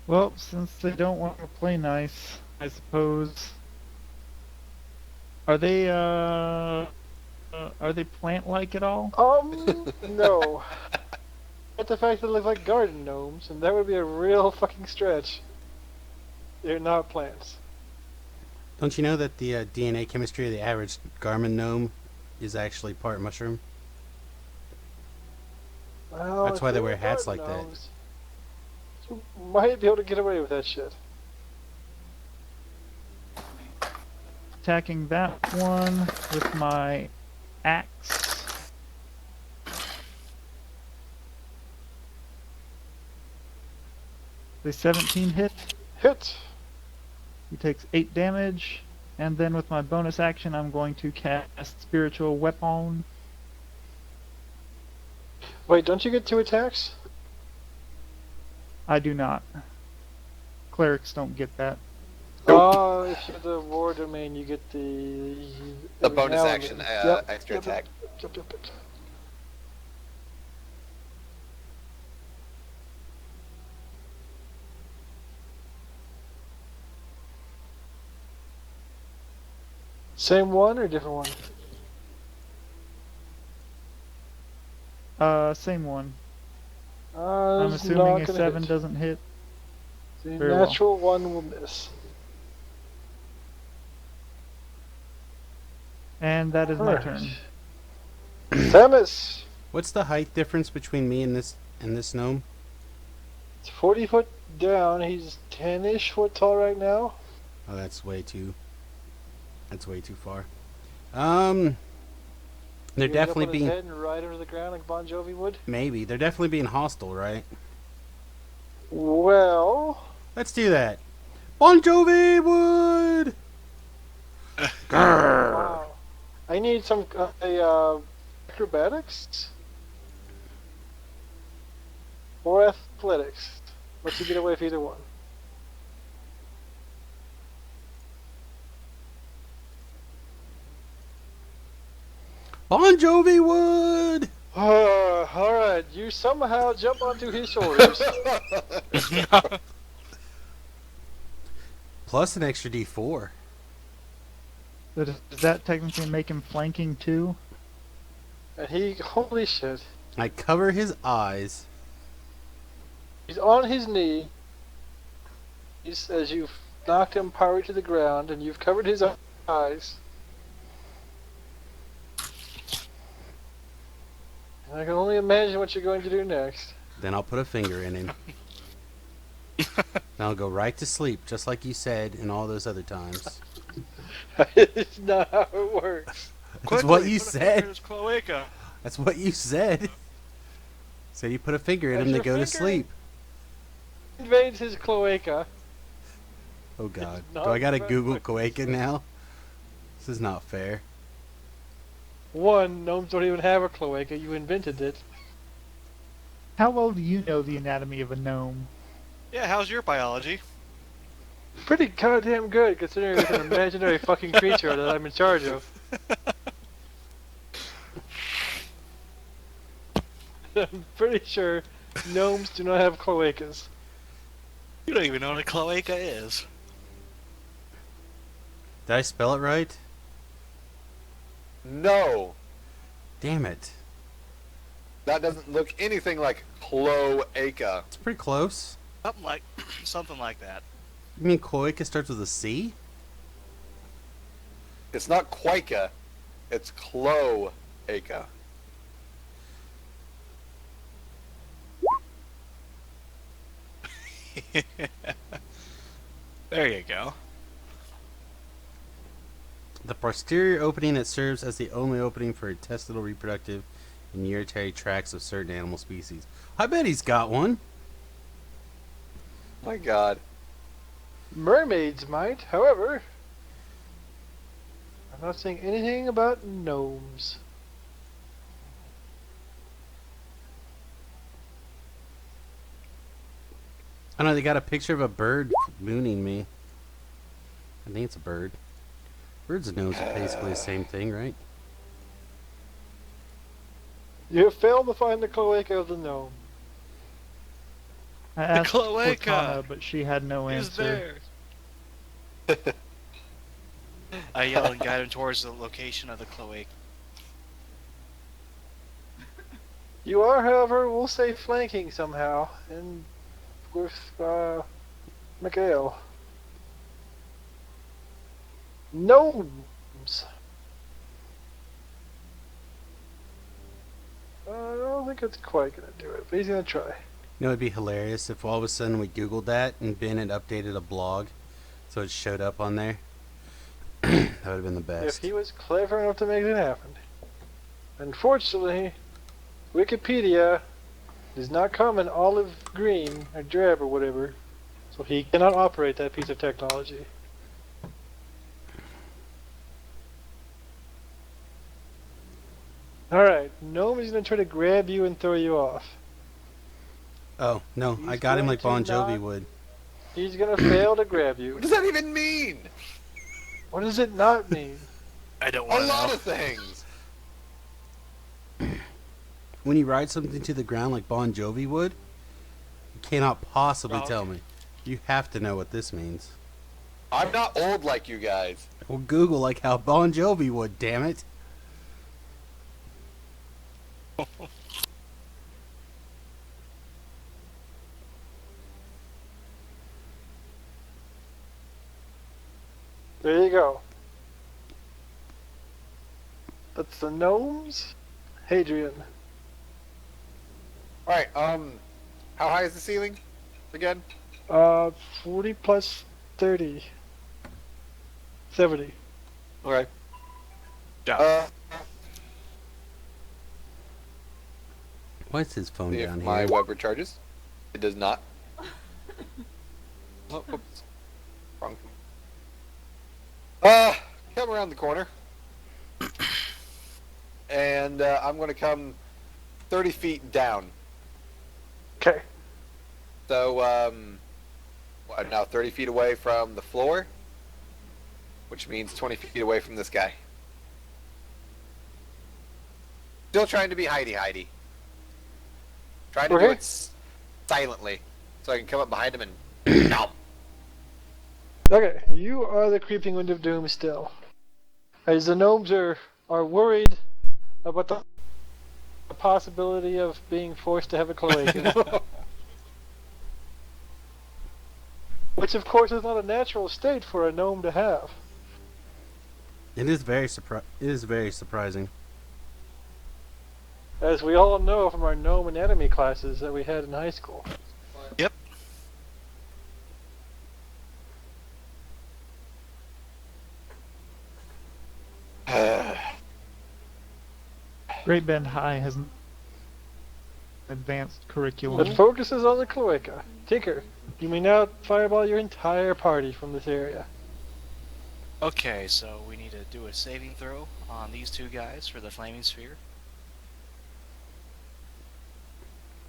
Well, since they don't want to play nice, I suppose. Are they plant-like at all? No. But the fact that they look like garden gnomes, and that would be a real fucking stretch. They're not plants. Don't you know that the DNA chemistry of the average Garmin gnome is actually part mushroom? Well, That's if why they were wear hats garden like that. gnomes, you might be able to get away with that shit. Attacking that one with my axe. The 17 hit. Hit! He takes 8 damage. And then with my bonus action, I'm going to cast Spiritual Weapon. Wait, don't you get 2 attacks? I do not. Clerics don't get that. Oh, if you're the war domain, you get the... The every bonus now and action, then. Yep, extra yep, attack. Yep. Same one or different one? Same one. I'm I'm assuming a 7 hit. doesn't hit. The very well. natural one will miss. And that is my Alright. turn. Samus! What's the height difference between me and this gnome? It's 40 foot down. He's 10-ish foot tall right now. Oh, that's way too far. They're You end up definitely on his being head and ride over the ground like Bon Jovi would. maybe they're definitely being hostile, right? Well, Let's do that. Bon Jovi would. Grrr. wow. I need some acrobatics or athletics. Let you get away with either one. Bon Jovi would. Alright, you somehow jump onto his shoulders. Plus an extra D4. Does that technically make him flanking too? And he, holy shit, I cover his eyes. he's on his knee. He's, as you've knocked him partly to the ground and you've covered his eyes. And I can only imagine what you're going to do next. Then I'll put a finger in him. And I'll go right to sleep, just like you said, and all those other times. It's not how it works. That's what you said. It's cloaca. That's what you said. So you put a finger in That's him to your go to finger? sleep. Invades his cloaca. Oh God. Do not I gotta very Google much. cloaca now? This is not fair. One, gnomes don't even have a cloaca. You invented it. How well do you know the anatomy of a gnome? Yeah, how's your biology? Pretty goddamn good, considering it's an imaginary fucking creature that I'm in charge of. I'm pretty sure gnomes do not have cloacas. You don't even know what a cloaca is. Did I spell it right? No, Damn it. that doesn't look anything like cloaca. It's pretty close. Something like that. You mean cloaca starts with a C? It's not quika, it's cloaca. There you go. The posterior opening that serves as the only opening for intestinal, reproductive, and urinary tracts of certain animal species. I bet he's got one. My God. Mermaids might, however. I'm not saying anything about gnomes. I know they got a picture of a bird mooning me. I think it's a bird. Birds and gnomes are basically the same thing, right? You have failed to find the cloaca of the gnome. I asked cloaca Cortana, but she had no Is answer. there? I yell and guide him towards the location of the cloaca. You are, however, we'll say flanking somehow, and with Mikhail. Gnomes. I don't think it's quite gonna do it, but he's gonna try. You know, it'd be hilarious if all of a sudden we Googled that and Ben had updated a blog, so it showed up on there. That would have been the If best. he was clever enough to make it happen. Unfortunately, Wikipedia does not come in olive green or drab or whatever, so he cannot operate that piece of technology. Alright, Gnome is going to try to grab you and throw you off. Oh, no, I He's got him going like Bon to Jovi not- would. He's going to fail to grab you. What does that even mean? What does it not mean? I don't A want to lot know. of things. When you ride something to the ground like Bon Jovi would, you cannot possibly Oh, tell okay. me. You have to know what this means. I'm not old like you guys. Well, Google like how Bon Jovi would, damn it. There you go. That's the Gnomes. Hadrian. Alright, how high is the ceiling? Again? 40 plus 30. 70. Okay. Yeah. Why is his phone See if down my here? web recharges. It does not. Oh, whoops. Wrong. Come around the corner. And I'm going to come 30 feet down. Okay. So, what, now 30 feet away from the floor? Which means 20 feet away from this guy. Still trying to be hidey-hidey. Trying to do Okay. it silently. So I can come up behind him and... Nom. Okay, you are the creeping wind of doom still. As the gnomes are worried about the possibility of being forced to have a cloaca. Which of course is not a natural state for a gnome to have. It is very surprising. As we all know from our gnome anatomy classes that we had in high school. Yep. Great Bend High has an advanced curriculum. It focuses on the cloaca. Tinker, you may now fireball your entire party from this area. Okay, so we need to do a saving throw on these two guys for the flaming sphere.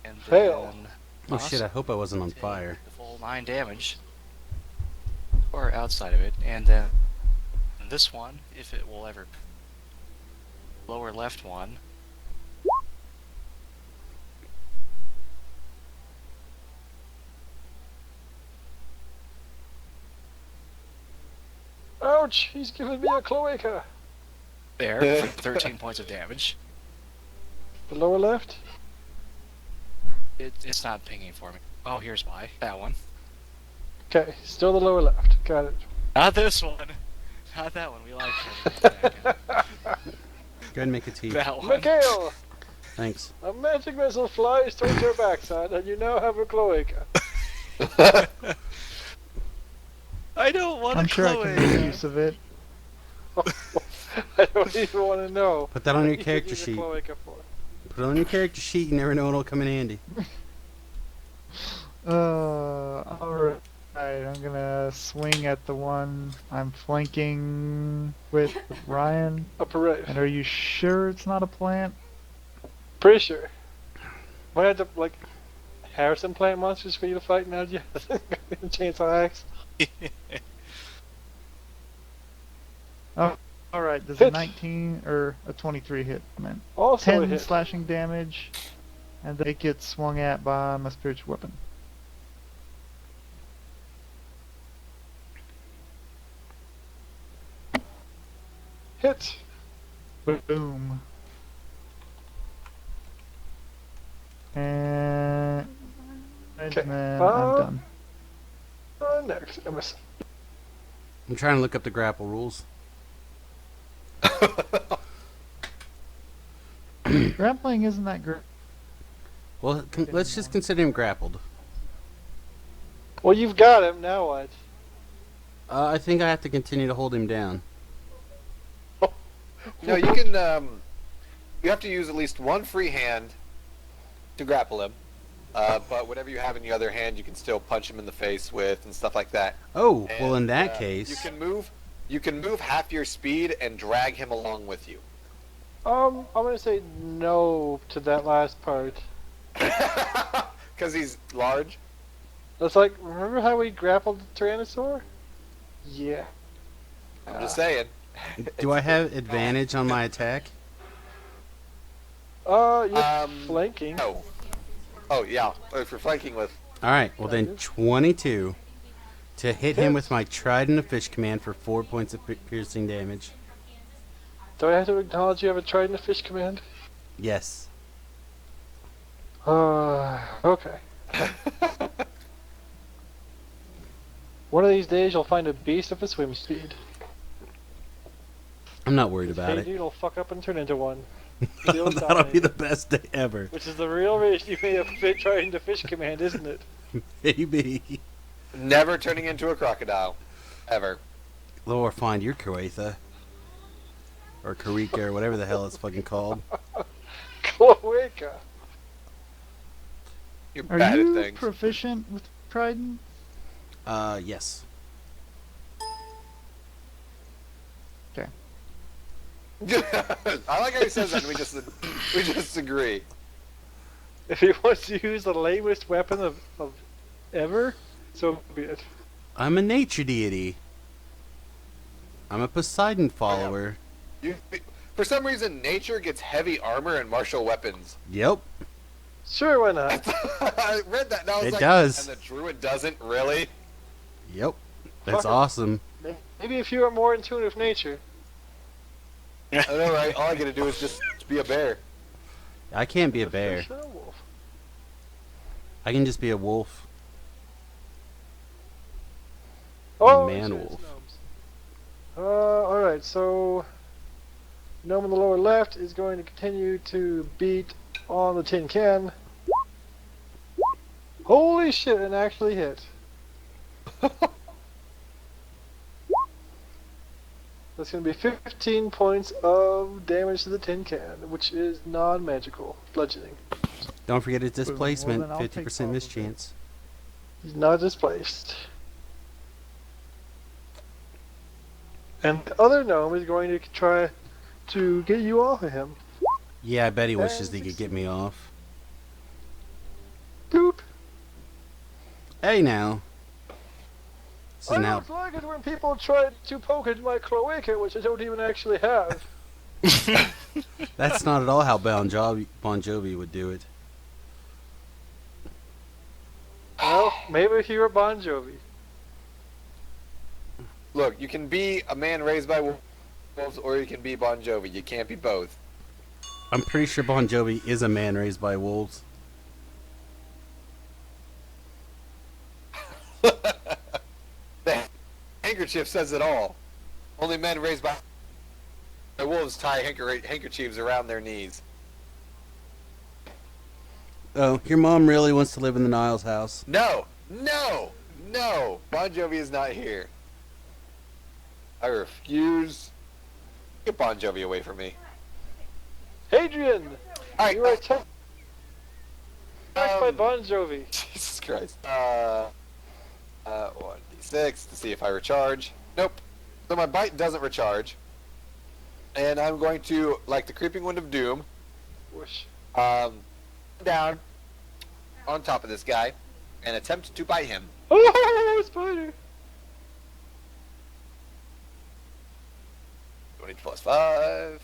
And Fail. then Oh us shit! I hope I wasn't on take fire. the full 9 damage. Or outside of it. And then this one, if it will ever... Lower left one. Ouch! He's giving me a cloaca. There, for 13 points of damage. The lower left? It's not pinging for me. Oh, here's why. That one. Okay, still the lower left. Got it. Not this one. Not that one. We like that. Go ahead and make a tea. That one. Mikhail, Thanks. a magic missile flies towards your backside, and you now have a cloaca. I don't want I'm a sure I can make use of it. I don't even want to know. Put that on your what you character use a sheet. cloaca for. Put it on your character sheet. You never know what'll come in handy. Alright. I'm gonna swing at the one I'm flanking with Ryan. Upper right. And are you sure it's not a plant? Pretty sure. Might have to, like, hire some plant monsters for you to fight now, yeah. Chainsaw axe. Alright, does a Hit. 19 or a 23 hit, man? Also a 10 hit. slashing damage, and they get swung at by my spiritual weapon. Hit. Boom. And Okay. then I'm done. Next, Emerson. I'm trying to look up the grapple rules. Grappling isn't that great. Well, let's just consider him grappled. Well, you've got him, now what? I think I have to continue to hold him down. No, you can. You have to use at least one free hand to grapple him. But whatever you have in your other hand, you can still punch him in the face with and stuff like that. Oh, well, in And, that you case, can move. You can move half your speed and drag him along with you. I'm gonna say no to that last part. Because he's large. It's like, remember how we grappled the Tyrannosaur? Yeah. I'm just saying. do I have advantage on my attack? You're flanking. No. Oh yeah. If you're flanking with. All right, well then 22 to hit him with my Trident of Fish command for 4 points of piercing damage. Do I have to acknowledge you have a Trident of Fish command? Yes. Okay. One of these days you'll find a beast of a swim speed. I'm not worried about Hey, it. dude will fuck up and turn into one. You'll That'll be dominate. the best day ever. Which is the real reason you made a fit Trident of Fish command, isn't it? Maybe. Never turning into a crocodile. Ever. Or find your Kuwaitha. Or Karika, or whatever the hell it's fucking called. Cloaca. You're Are bad you at things. proficient with Trident? Yes. I like how he says that. And we just agree. If he wants to use the lamest weapon of ever, so be it. I'm a nature deity. I'm a Poseidon follower. For some reason, nature gets heavy armor and martial weapons. Yep. Sure, why not? I read that. And I was It like, does. And the druid doesn't really. Yep. That's Fuck it. awesome. Maybe if you are more in tune with nature. I know, right? All I gotta do is just be a bear. I can't be a bear. Fish and a wolf. I can just be a wolf. Oh, Man insurance wolf. gnomes. Alright, so Gnome in the lower left is going to continue to beat on the tin can. Holy shit, and actually hit. That's going to be 15 points of damage to the tin can, which is non-magical bludgeoning. Don't forget his Well, displacement, then I'll take 50% half of it. mischance. He's not displaced. And the other gnome is going to try to get you off of him. Yeah, I bet he wishes And he could get me off. Doop! Hey now. This I is now. don't like it when people try to poke at my cloaca, which I don't even actually have. That's not at all how Bon Jovi would do it. Well, maybe if you're a Bon Jovi. Look, you can be a man raised by wolves, or you can be Bon Jovi. You can't be both. I'm pretty sure Bon Jovi is a man raised by wolves. The handkerchief says it all. Only men raised by wolves tie handkerchiefs around their knees. Oh, your mom really wants to live in the Niles house. No! No! No! Bon Jovi is not here. I refuse. Get Bon Jovi away from me. Hadrian! Alright, You are attacked by um, Bon Jovi. Jesus Christ. 1d6 to see if I recharge. Nope. So my bite doesn't recharge. And I'm going to, like the Creeping Wind of Doom, Whoosh. down on top of this guy and attempt to bite him. Oh, spider! 20 plus 5.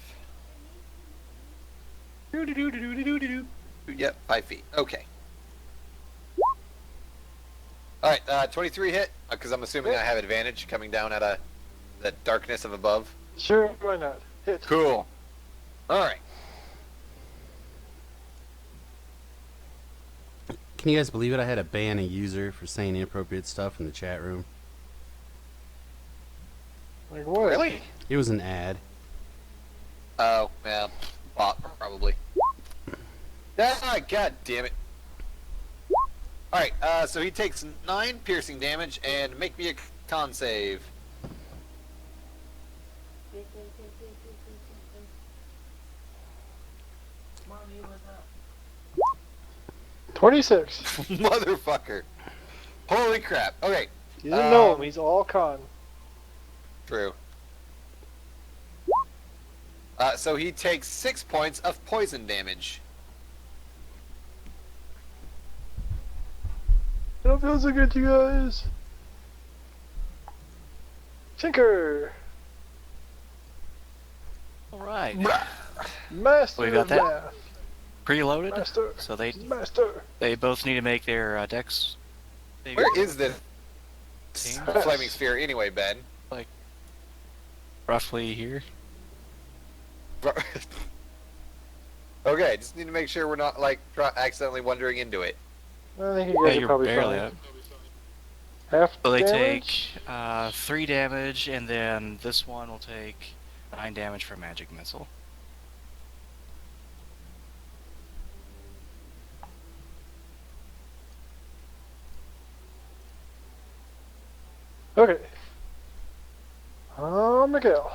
Yep, 5 feet. Okay. Alright, 23 hit, because I'm assuming I have advantage coming down out of the darkness of above. Sure, why not? Hit. Cool. Alright. Can you guys believe it? I had to ban a user for saying inappropriate stuff in the chat room. Like what? Really? It was an ad. Oh, yeah. Bot, probably. Ah, god damn it. Alright, so he takes 9 piercing damage, and make me a con save. 26. Motherfucker. Holy crap. Okay, You didn't know him, he's all con. true. So he takes 6 points of poison damage. I don't feel so good, you guys. Tinker! Alright. Master We got of that. math. Preloaded. Master. So they Master. both need to make their dex. Where is this Team? flaming sphere anyway, Ben? Roughly here. Okay, just need to make sure we're not, like, accidentally wandering into it. I think you guys are you're probably barely fine. up. Half So they damage? take 3 damage, and then this one will take 9 damage for magic missile. Okay. Miguel.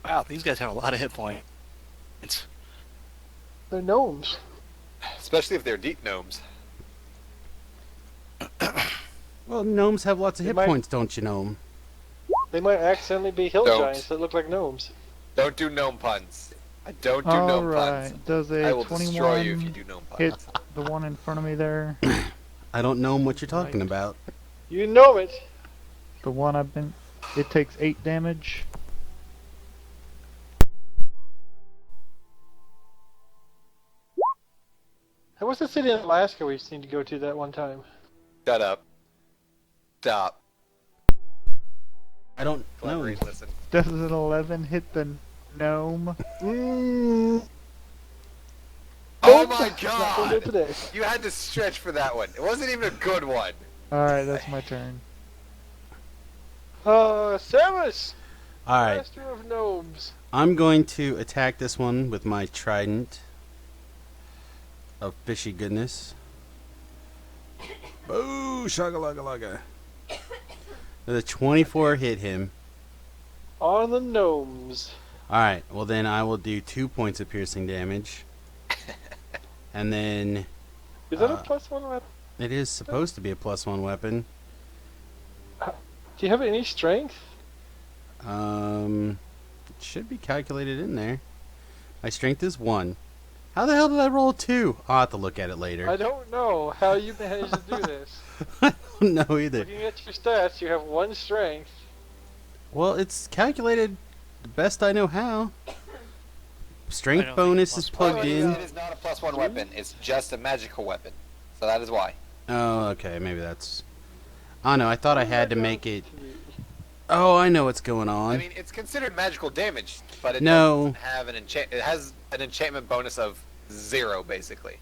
Wow, these guys have a lot of hit points. They're gnomes. Especially if they're deep gnomes. Well, gnomes have lots of They hit might- points, don't you know? They might accidentally be hill Don't. giants that look like gnomes. Don't do gnome puns. I don't do gnome puns. Alright, does I a will destroy you if you 21 do gnome puns. hit the one in front of me there? I don't know what you're talking Right. about. You know it. The one I've been... It takes 8 damage. Hey, what's the city in Alaska we just need to go to that one time? Shut up. Stop. I don't know. Collaborate, listen. Does an 11 hit the gnome? Oh Nope, my Not gonna do it god! today. You had to stretch for that one. It wasn't even a good one. Alright, that's my turn. Samus! Alright, Master of gnomes. I'm going to attack this one with my trident of fishy goodness. Boo! Shugga-lugga-lugga. The 24 hit him. On the gnomes. Alright, well then I will do 2 points of piercing damage. And then Is that a Uh, +1 weapon? it is supposed to be a +1 weapon. Do you have any strength? It should be calculated in there. My strength is 1. How the hell did I roll a 2? I'll have to look at it later. I don't know how you managed to do this. I don't know either. Looking at your stats, you have 1 strength. Well, it's calculated the best I know how. I Strength don't think bonus it's is +1. plugged in. It is not a +1 weapon. It's just a magical weapon. So that is why. Oh, okay, maybe that's... I don't know, I thought I had to make it... Oh, I know what's going on. I mean, it's considered magical damage, but it No. doesn't have an enchant. It has an enchantment bonus of 0, basically.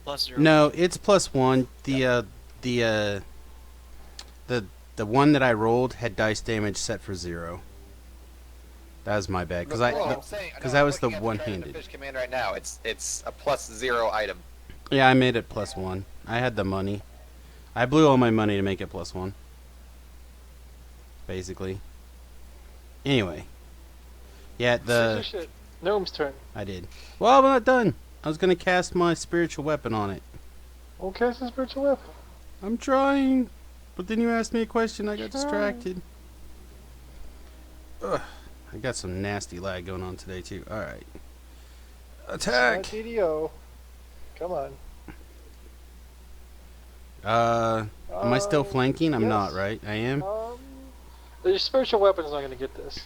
+0. No, it's +1. The one that I rolled had dice damage set for 0. That was my bad, because I'm saying, that was the I'm looking at one-handed. Fish command right now. It's a +0 item. Yeah, I made it +1. I had the money. I blew all my money to make it +1. Basically. Anyway. Yeah, Shit. Gnome's turn. I did. Well, I'm not done. I was gonna cast my spiritual weapon on it. Okay, it's a spiritual weapon. I'm trying, but then you asked me a question. I got distracted. Ugh, I got some nasty lag going on today too. All right. Attack. DDO. Come on. Am I still flanking? I'm yes. not, right? I am. The spiritual weapon's not going to get this.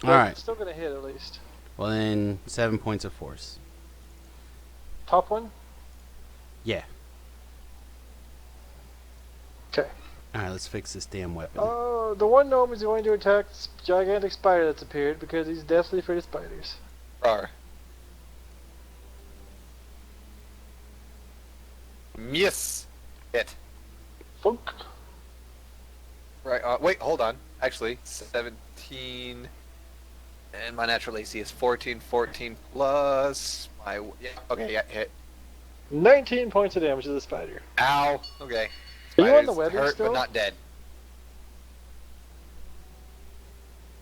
All But right. It's still going to hit at least. Well then, 7 points of force. Top one? Yeah. Okay. All right, let's fix this damn weapon. The one gnome is going to attack this gigantic spider that's appeared because he's deathly afraid of spiders. Rar. Miss. Hit. Funk. Right. Wait. Hold on. Actually, 17. And my natural AC is 14. 14 plus my. Yeah. Okay. Yeah. Hit. 19 points of damage to the spider. Ow. Okay. Are you on the Spider's webbing hurt, still? but not dead.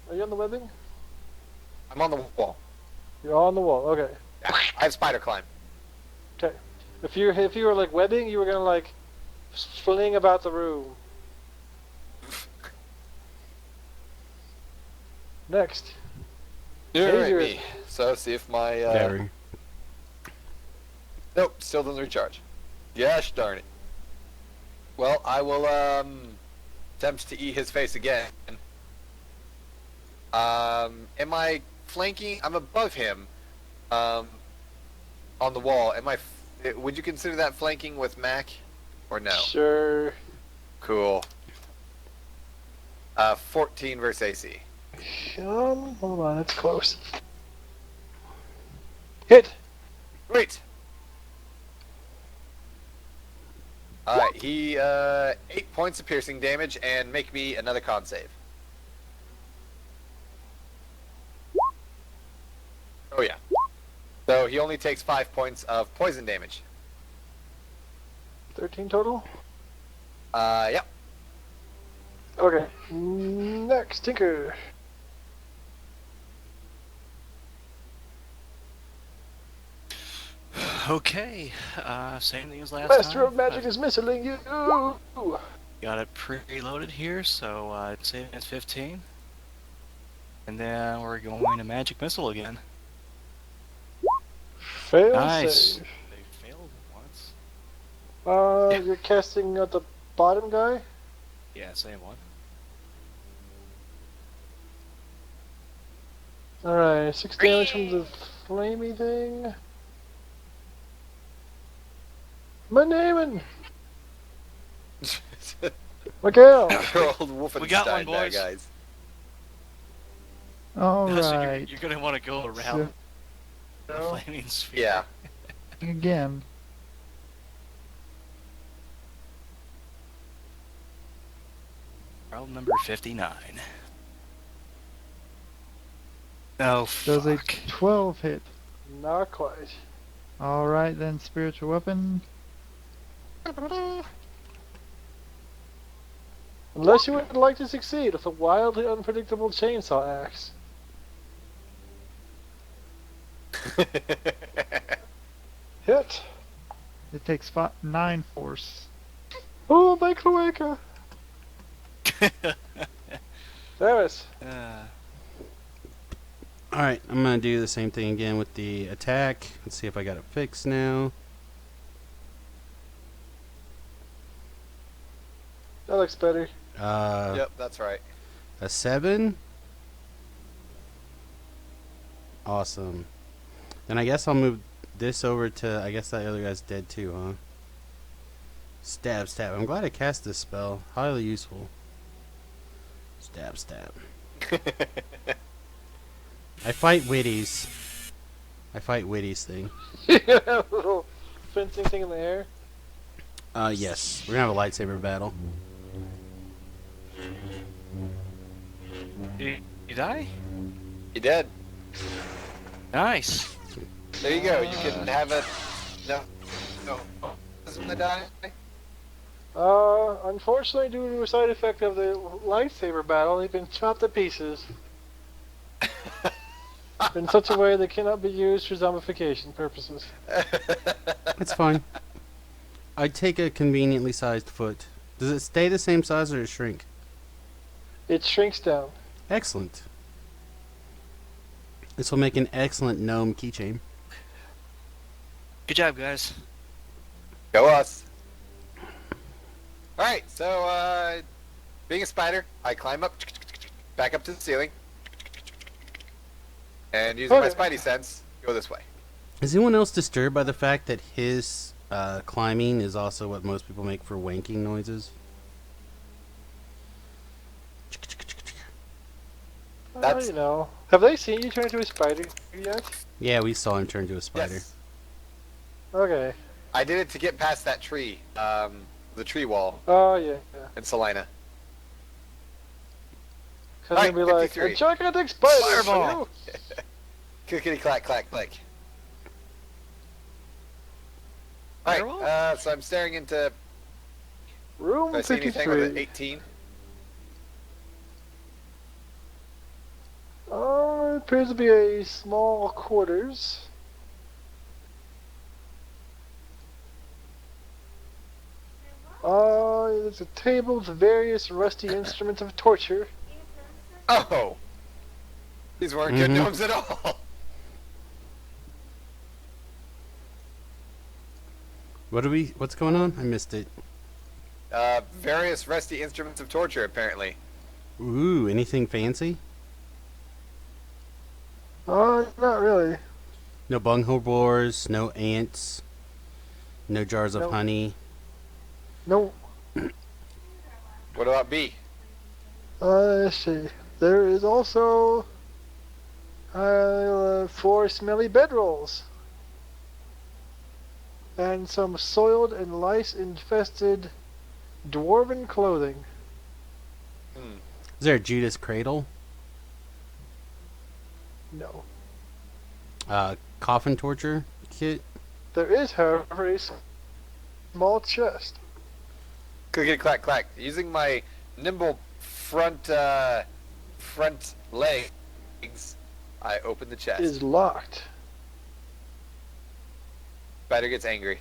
Are you on the webbing? I'm on the wall. You're on the wall. Okay. Yeah, I have spider climb. Okay. If you were like webbing, you were gonna like fling about the room. Next. Alright, Taser. me. So see if my Very. nope, still doesn't recharge. Gosh darn it. Well, I will attempt to eat his face again. Am I flanking? I'm above him. On the wall. Would you consider that flanking with Mac, or no? Sure. Cool. 14 versus AC. Hold on, that's close. Hit. Great. Alright, he 8 points of piercing damage and make me another con save. Oh yeah. So he only takes 5 points of poison damage. 13 total. Yep. Okay. Next, Tinker. Okay, same thing as last Master time. of Magic is missing you. Got it preloaded here, so save as 15. And then we're going to Magic Missile again. Fail Nice. save. They failed once. You're casting at the bottom guy. Yeah, same one. Alright, 6 damage from the flamey thing. My naming! Miguel! Old Wolfenstein We got one, bad boys. guys. All Yeah, so right. you're gonna want to go around the No. flaming sphere. Yeah. Again. Problem number 59. Oh, Does a fuck. 12 hit? Not quite. All right, then spiritual weapon. Unless you would like to succeed with a wildly unpredictable chainsaw axe. Hit. It takes 9 force. Oh, my cloaca. Travis. Alright, I'm gonna do the same thing again with the attack. Let's see if I got it fixed now. That looks better. Yep, that's right. A 7. Awesome. Then I guess I'll move this over to, I guess that other guy's dead too, huh? Stab, stab. I'm glad I cast this spell. Highly useful. Stab, stab. I fight Witties. I fight Witties thing. A little fencing thing in the air. Yes. We're gonna have a lightsaber battle. Did you die? You dead. Nice. There you go. You can have a... No. Doesn't it die? Unfortunately, due to a side effect of the lightsaber battle, they've been chopped to pieces. In such a way they cannot be used for zombification purposes. That's fine. I'd take a conveniently sized foot. Does it stay the same size or does it shrink? It shrinks down. Excellent. This will make an excellent gnome keychain. Good job, guys. Go us. Alright, so, being a spider, I climb up, back up to the ceiling, and using my Okay. spidey sense, go this way. Is anyone else disturbed by the fact that his climbing is also what most people make for wanking noises? That's- You know. Have they seen you turn into a spider yet? Yeah, we saw him turn into a spider. Yes. Okay. I did it to get past that tree, the tree wall Oh, yeah. in Salina. Because Alright, they'll be like, 53. a gigantic spider for Fireball. you. Clickety clack clack click. Alright, Fireball? so I'm staring into... Room Do I see anything with an 53. 18? It appears to be a small quarters. There's a table with various rusty instruments of torture. Oh! These weren't good Mhm. gnomes at all! What's going on? I missed it. Various rusty instruments of torture, apparently. Ooh, anything fancy? Not really. No bunghole boars, no ants, no jars of Nope. honey. No. What about B? Let's see. There is also 4 smelly bedrolls. And some soiled and lice-infested dwarven clothing. Is there a Judas cradle? No. Coffin torture kit? There is, however, a small chest. Clickety clack clack. Using my nimble front legs, I open the chest. Is locked. Spider gets angry.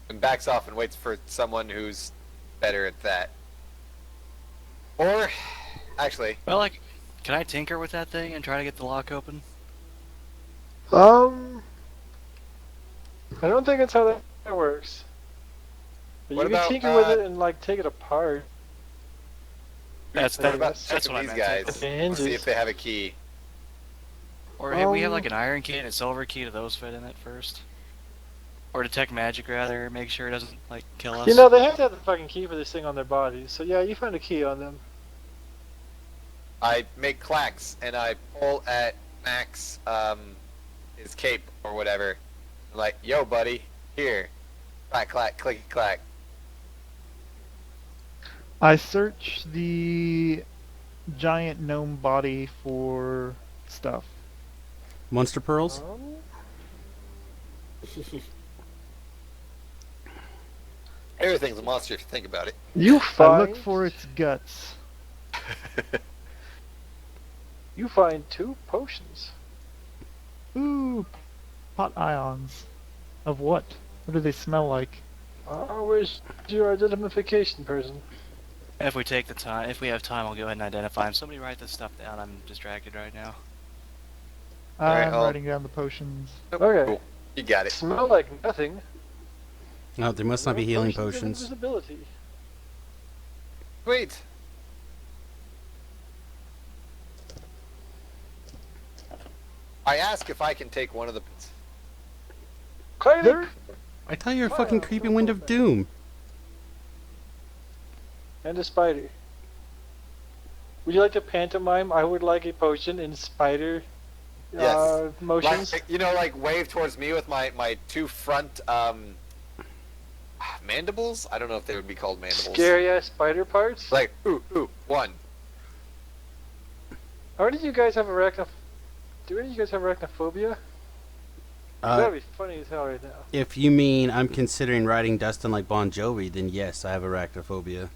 And backs off and waits for someone who's better at that. Or, actually, Well, like, can I tinker with that thing and try to get the lock open? I don't think that's how that works. But What you can about, tinker with it and like take it apart. That's what about that's what checking I these meant. guys? The hinges. See if they have a key. Or hey, we have Um, like an iron key and a silver key. Do those fit in it first? Or detect magic rather, make sure it doesn't like kill us. You know, they have to have the fucking key for this thing on their bodies. So yeah, you find a key on them. I make clacks and I pull at Max, his cape or whatever. I'm like, yo, buddy, here. Clack, clack, clicky, clack. I search the giant gnome body for stuff. Monster pearls? Everything's a monster if you think about it. You I find look for its guts. you find 2 potions. Ooh, pot ions. Of what? What do they smell like? Where's your identification person? If we take the time, if we have time, I'll go ahead and identify him. Somebody write this stuff down. I'm distracted right now. Alright, I'm I'll- writing down the potions. Okay. Cool. You got it. Smell like nothing. Oh, there must not be healing of potions. invisibility. Wait. I ask if I can take one of the. Clank! There- I thought you were fucking creepy Wind of Doom. And a spider. Would you like to pantomime? I would like a potion in spider Yes. motions. Like, like wave towards me with my 2 front mandibles. I don't know if they would be called mandibles. Scary ass spider parts. Like ooh, 1. How many of you guys have Do any of you guys have arachnophobia? That'd be funny as hell right now. If you mean I'm considering riding Dustin like Bon Jovi, then yes, I have arachnophobia.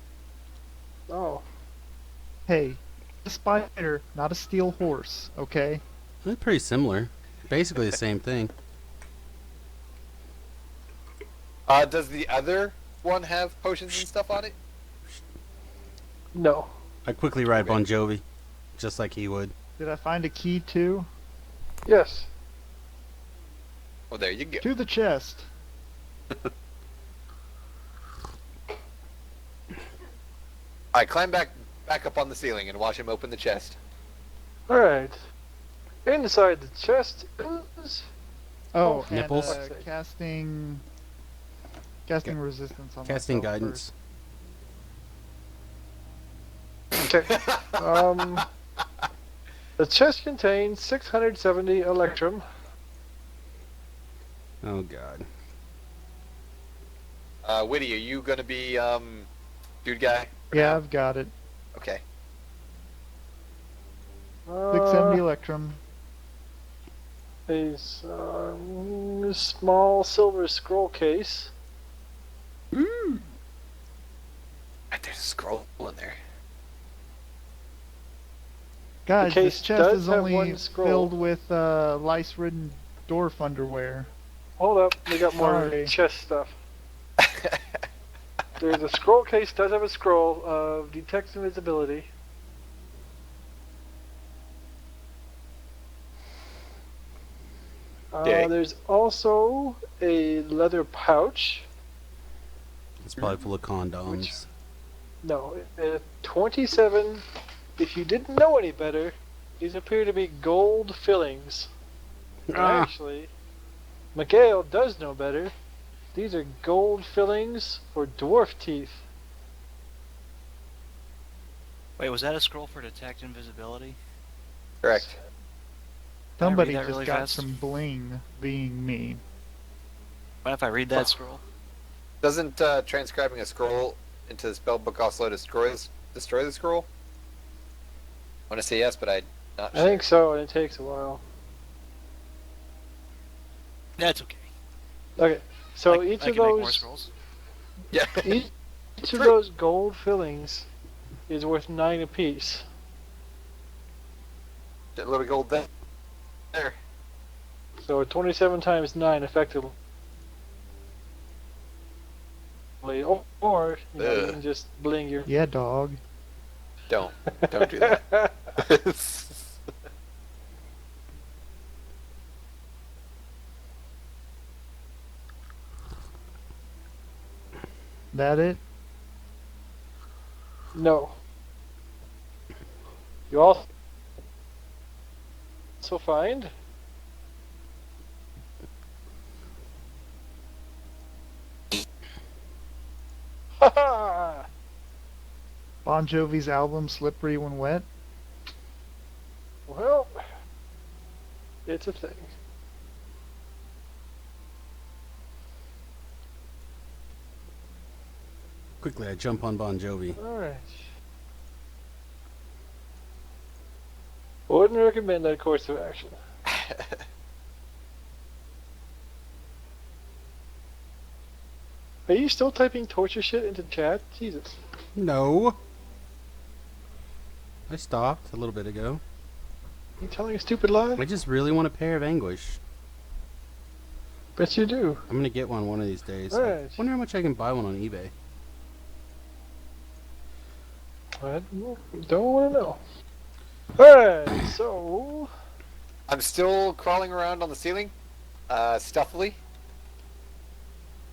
Oh. Hey, a spider, not a steel horse, okay? They're pretty similar. Basically the same thing. Does the other one have potions and stuff on it? No. I quickly ride Bon Jovi, just like he would. Did I find a key too? Yes. Well, there you go. To the chest. I climb back up on the ceiling and watch him open the chest. Alright. Inside the chest is... Oh, and, Nipples? casting resistance on Casting myself guidance. Okay. The chest contains 670 electrum. Oh god. Whitty, are you gonna be dude guy? first. Yeah, I've got it. Okay. 670 electrum. A small silver scroll case. There's a scroll in there. Guys, case this chest does is have only one scroll. filled with lice-ridden dwarf underwear. Hold up, we got more Sorry. chest stuff. There's a scroll case, does have a scroll of detect invisibility. Yay. There's also a leather pouch. It's probably full of condoms. Which- No, 27. If you didn't know any better, these appear to be gold fillings. Ah. Actually, Miguel does know better. These are gold fillings for dwarf teeth. Wait, was that a scroll for detect invisibility? Correct. Can I read Somebody that just really got fast? some bling being me. Mind if I read that scroll? Doesn't transcribing a scroll into the spell book also destroy the scroll? I want to say yes, but I'm not I sure. think so, and it takes a while. That's okay. Okay, so I each can of make more those, scrolls. Yeah. each of those gold fillings is worth 9 apiece. A little gold there. There. So 27 times 9 effectively. Or you know, you Ugh. can just bling your. Yeah, dog. Don't do that. That it? No. You also find haha. Bon Jovi's album Slippery When Wet? Well, it's a thing. Quickly, I jump on Bon Jovi. Alright. Wouldn't recommend that course of action. Are you still typing torture shit into chat? Jesus. No. I stopped a little bit ago. You telling a stupid lie? I just really want a pair of Anguish. Bet you do. I'm gonna get one of these days. I Alright. wonder how much I can buy one on eBay. I don't want to know. Alright, so... I'm still crawling around on the ceiling, stealthily.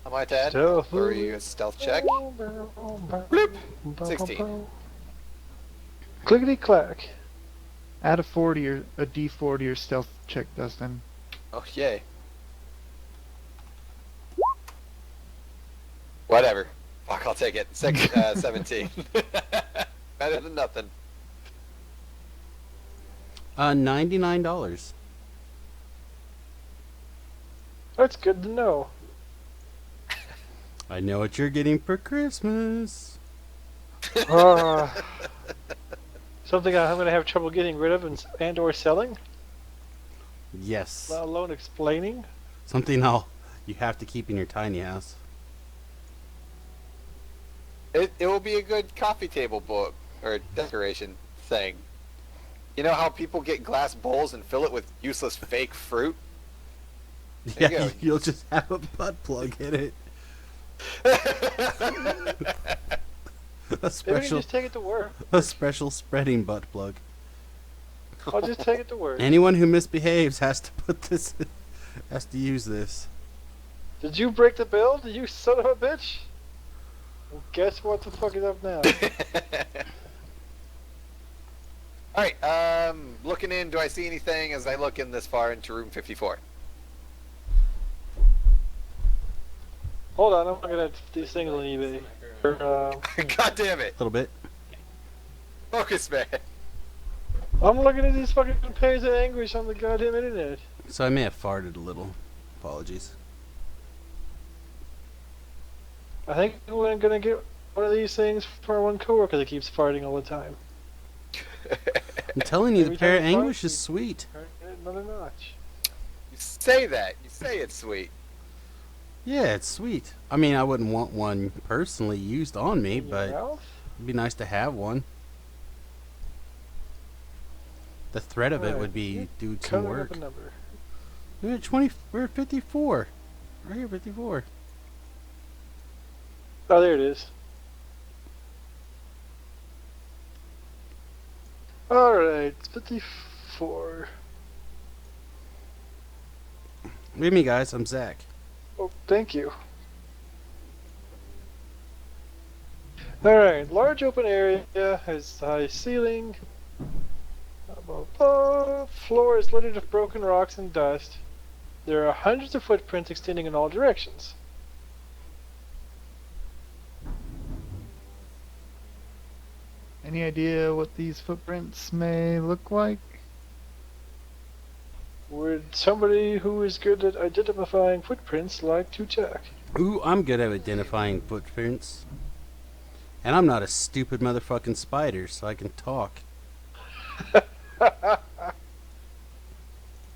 I might add. Stealthily. Or you a stealth check. Bloop. 16. Clickety clack. Add a 40 or a D4 to your stealth check, Dustin. Oh, yay. Whatever. Fuck, I'll take it. 17. Better than nothing. $99. That's good to know. I know what you're getting for Christmas. Something I'm going to have trouble getting rid of and or selling, Yes. let alone explaining. Something you have to keep in your tiny house. It will be a good coffee table book or decoration thing. You know how people get glass bowls and fill it with useless fake fruit? There you Yeah, go. you'll just have a butt plug in it. A Maybe special, just take it to work. a special spreading butt plug. I'll just take it to work. Anyone who misbehaves has to use this. Did you break the build, you son of a bitch? Well, guess what the fuck is up now? Alright, looking in, do I see anything as I look in this far into room 54? Hold on, I'm looking at these things on eBay. God damn it! A little bit. Focus, man! I'm looking at these fucking pages of anguish on the goddamn internet. So I may have farted a little. Apologies. I think we're gonna get one of these things for one coworker that keeps farting all the time. I'm telling you, the Every pair of time you fart, Anguish is you- sweet. Turn it another notch. You say that. You say it's sweet. Yeah, it's sweet. I mean, I wouldn't want one personally used on me, In your but mouth? it'd be nice to have one. The threat of it Alright, would be you're doing some Coloring work. up a number. We're at 20. We're at 54. Right here, 54. Oh, there it is. Alright, 54. With me, guys. I'm Zach. Oh, thank you. Alright, large open area has high ceiling. Floor is littered with broken rocks and dust. There are hundreds of footprints extending in all directions. Any idea what these footprints may look like? Would somebody who is good at identifying footprints like to check? Ooh, I'm good at identifying footprints. And I'm not a stupid motherfucking spider, so I can talk.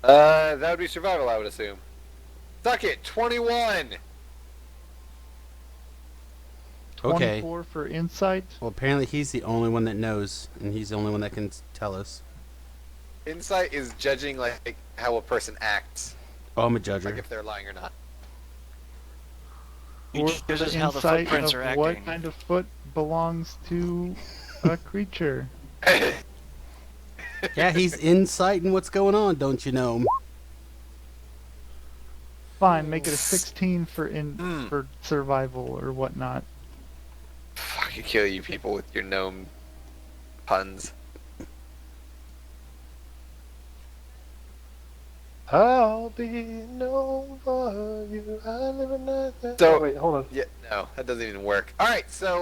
That would be survival, I would assume. Suck it, 21! Okay. 24 for insight. Well, apparently he's the only one that knows, and he's the only one that can tell us. Insight is judging like how a person acts, Oh, I'm a like judger. if they're lying or not. You Or judge the how the insight footprints of are what acting. kind of foot belongs to a creature. Yeah, he's inciting what's going on, don't you know? Fine, make it a 16 for Hmm. for survival or whatnot. Fucking kill you people with your gnome puns. I'll be known for you. I live a night that... So- Oh, wait, hold on. Yeah, no, that doesn't even work. Alright, so,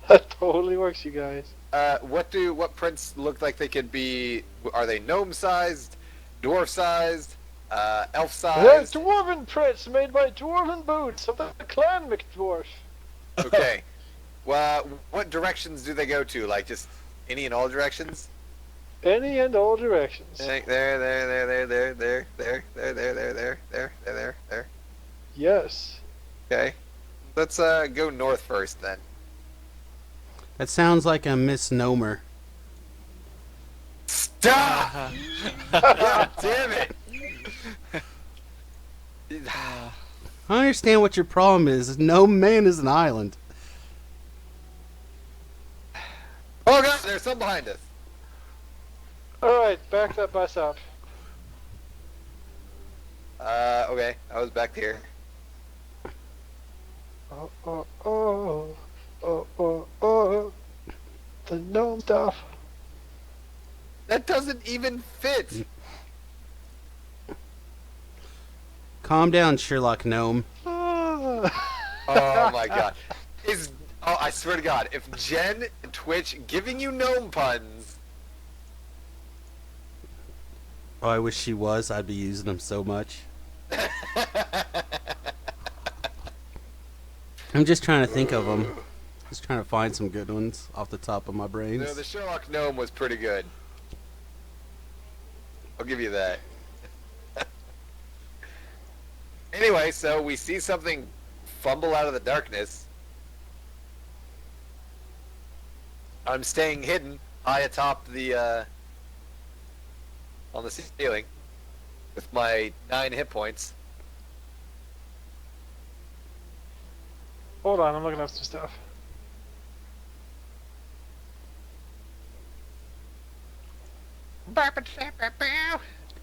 That totally works, you guys. what prints look like they could be? Are they gnome-sized, dwarf-sized, There's elf-sized? dwarven prints made by dwarven boots of the clan McDwarf. Okay. Well, what directions do they go to? Like, just any and all directions? Any and all directions. There. Yes. Okay. Let's go north first then. That sounds like a misnomer. Stop! God damn it! I understand what your problem is. No man is an island. Oh god, there's some behind us. Alright, back that bus up. Okay, I was back here. Oh, oh, oh. Oh, oh, oh. The gnome stuff. That doesn't even fit. Calm down, Sherlock Gnome. Oh my god. I swear to god, if Jen and Twitch giving you gnome puns. Oh, I wish she was. I'd be using them so much. I'm just trying to think of them. Just trying to find some good ones off the top of my brains. No, the Sherlock gnome was pretty good. I'll give you that. Anyway, so we see something fumble out of the darkness. I'm staying hidden high atop the on the ceiling with my 9 hit points. Hold on, I'm looking up some stuff.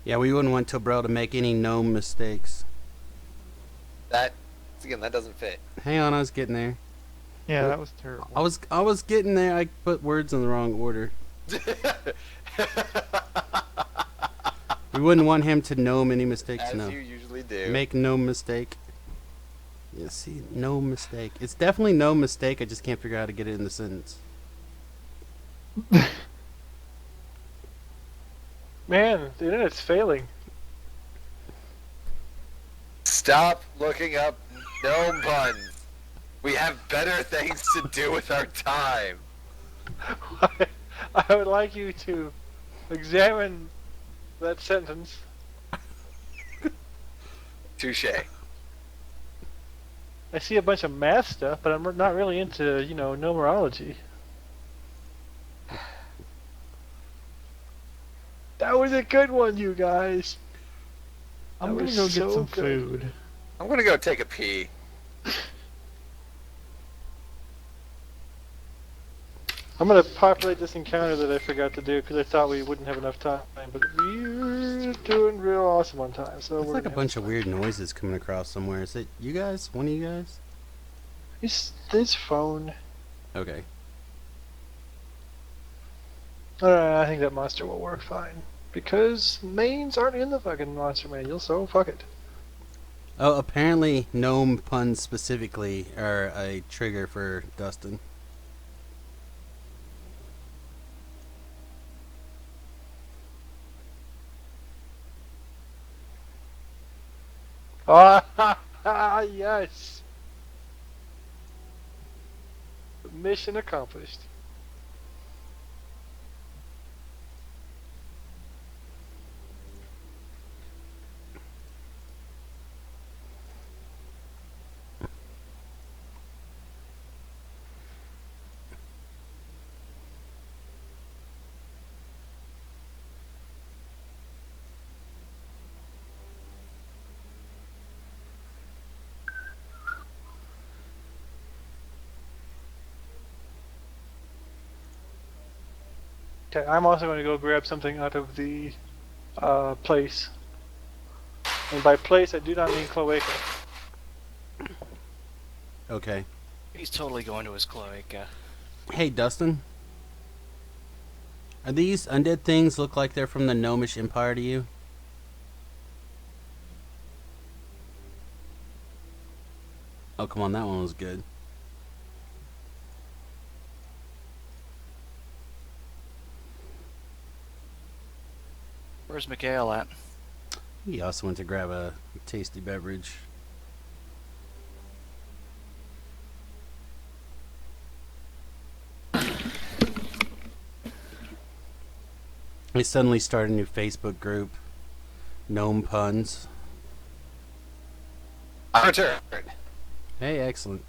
Yeah, we wouldn't want Tobrel to make any gnome mistakes. That again, that doesn't fit. Hang on, I was getting there. Yeah, that was terrible. I was getting there. I put words in the wrong order. We wouldn't want him to gnome any mistakes. As No, you usually do. make no mistake. Yeah, see, no mistake. It's definitely no mistake. I just can't figure out how to get it in the sentence. Man, the internet's failing. Stop looking up gnome puns. We have better things to do with our time. I would like you to examine that sentence. Touche. I see a bunch of math stuff, but I'm not really into, numerology. That was a good one, you guys. I'm That gonna was go get so some good. food. I'm gonna go take a pee. I'm gonna populate this encounter that I forgot to do because I thought we wouldn't have enough time, but we're doing real awesome on time. So It's we're like a gonna bunch of weird noises coming across somewhere. Is it you guys? One of you guys? It's this phone. Okay. I think that monster will work fine because mains aren't in the fucking monster manual, so fuck it. Oh, apparently gnome puns specifically are a trigger for Dustin. Ah, yes. Mission accomplished. Okay, I'm also going to go grab something out of the place. And by place, I do not mean cloaca. Okay. He's totally going to his cloaca. Hey, Dustin. Are these undead things look like they're from the Gnomish Empire to you? Oh, come on, that one was good. Where's Mikhail at? He also went to grab a tasty beverage. He suddenly started a new Facebook group. Gnome puns. I returned. Hey, excellent.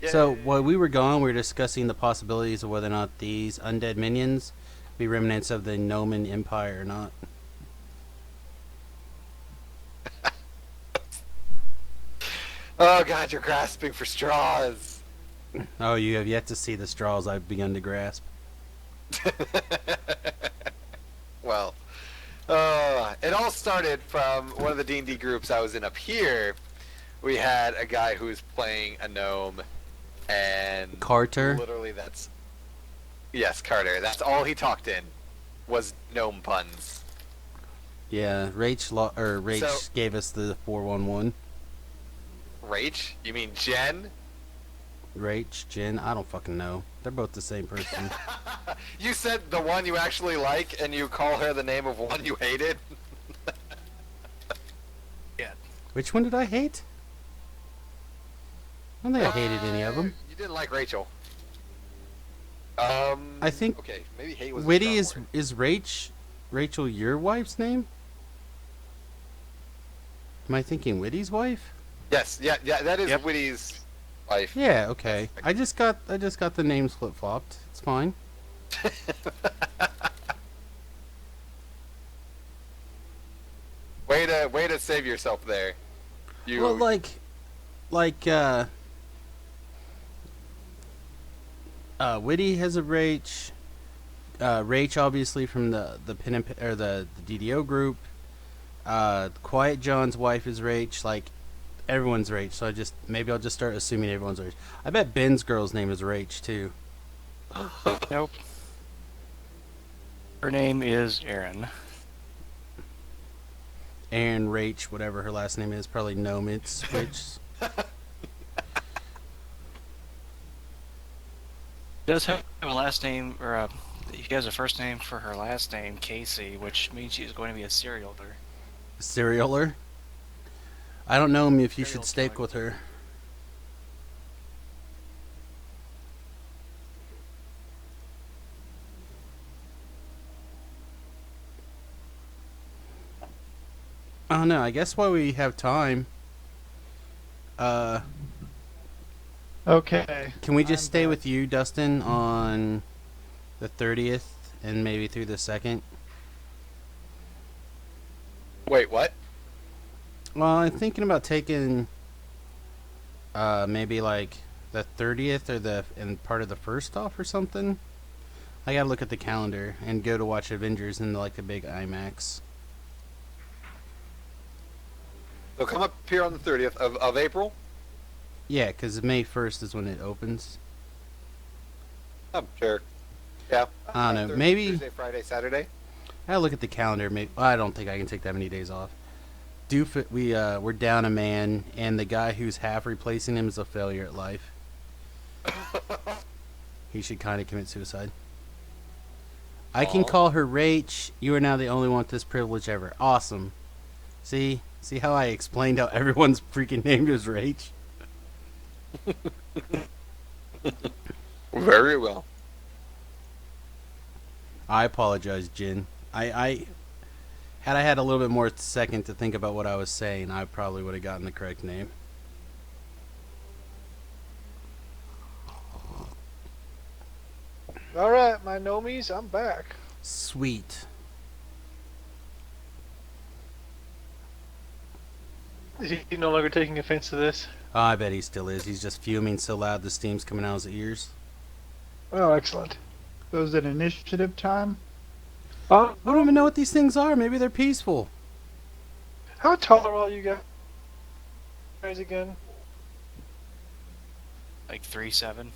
So Yay. while we were gone, we were discussing the possibilities of whether or not these undead minions be remnants of the Noman Empire or not. Oh god, you're grasping for straws. Oh, you have yet to see the straws I've begun to grasp. Well, it all started from one of the D&D groups I was in up here. We had a guy who was playing a gnome, and Carter? literally that's... Yes, Carter. That's all he talked in, was gnome puns. Yeah, Rach So- gave us the 411. Rach? You mean Jen? Rach, Jen, I don't fucking know. They're both the same person. You said the one you actually like, and you call her the name of one you hated? Which one did I hate? I don't think I hated any of them. You didn't like Rachel. I think Okay, maybe hate was a Witty strong is word. Rachel your wife's name? Am I thinking Witty's wife? Yes, yeah, that is Yep. Witty's wife. Yeah, okay. I just got the names flip flopped. It's fine. Way to save yourself there. You Well, like Witty has a Rach. Rach obviously from the Pen and or the DDO group. Quiet John's wife is Rach. Like everyone's Rach. So maybe I'll just start assuming everyone's Rach. I bet Ben's girl's name is Rach too. Nope. Her name is Erin. Aaron Rach, whatever her last name is, probably Nomitz, which Does have a last name, or she has a first name for her last name, Casey, which means she's going to be a serial killer. serialer. I don't know if you Serial should stick killer. with her. I don't know. I guess while we have time, Okay. can we just I'm stay back. with you, Dustin, on the 30th and maybe through the 2nd? Wait, what? Well, I'm thinking about taking maybe like the 30th or and part of the 1st off or something. I gotta look at the calendar and go to watch Avengers in like the big IMAX. So come up here on the 30th of April. Yeah, because May 1st is when it opens. I'm sure. Yeah. I don't know, Thursday, maybe- Tuesday, Friday, Saturday. I gotta look at the calendar. Maybe I don't think I can take that many days off. We're down a man, and the guy who's half replacing him is a failure at life. He should kind of commit suicide. I can Aw. call her Rach. You are now the only one with this privilege ever. Awesome. See how I explained how everyone's freaking name is Rach? Very well. I apologize, Jin. I had I had a little bit more second to think about what I was saying, I probably would have gotten the correct name. Alright, my nomies, I'm back. Sweet. Is he no longer taking offense to this? Oh, I bet he still is. He's just fuming so loud the steam's coming out his ears. Oh, excellent. So is it initiative time? I don't even know what these things are. Maybe they're peaceful. How tall are all you guys again? Like 3'7".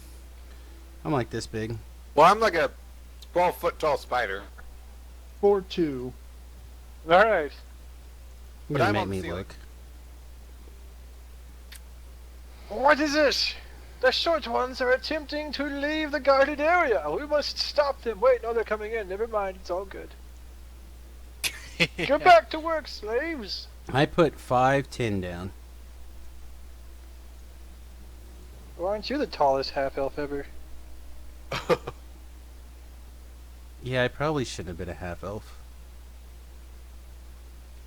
I'm like this big. Well, I'm like a 12-foot tall spider. 4-2. Alright. You're But gonna I'm make on the me ceiling. look. What is this? The short ones are attempting to leave the guarded area. We must stop them. Wait, no, they're coming in. Never mind. It's all good. Get back to work, slaves. I put 5'10" down. Well, aren't you the tallest half-elf ever? Yeah, I probably shouldn't have been a half elf.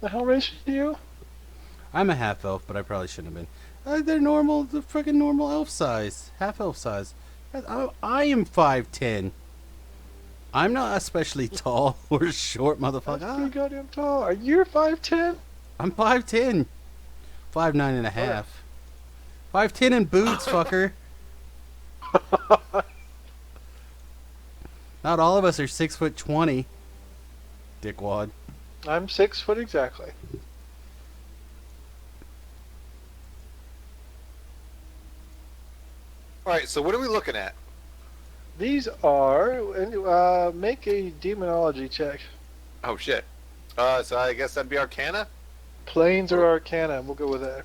The hell race are you? I'm a half elf, but I probably shouldn't have been. They're normal, the freaking normal elf size, half elf size. I am 5'10". I'm not especially tall or short, That's motherfucker. pretty goddamn tall. Are you 5'10"? I'm 5'10". 5'9" and a half. 5'10" in boots, fucker. Not all of us are 6'20". Dickwad. I'm 6 foot exactly. Alright, so what are we looking at? These are. Make a demonology check. Oh shit. So I guess that'd be Arcana? Planes or Arcana. We'll go with that.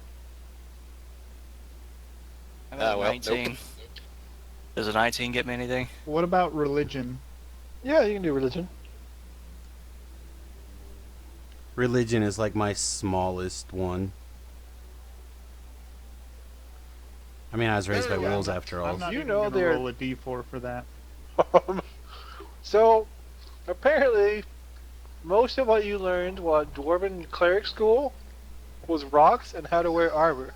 I'm at well, 19. nope. Does a 19 get me anything? What about religion? Yeah, you can do religion. Religion is like my smallest one. I mean, I was raised by Yeah, wolves after all. I'm not You even know gonna they're- roll a d4 for that. So, apparently, most of what you learned while at Dwarven Cleric School was rocks and how to wear armor.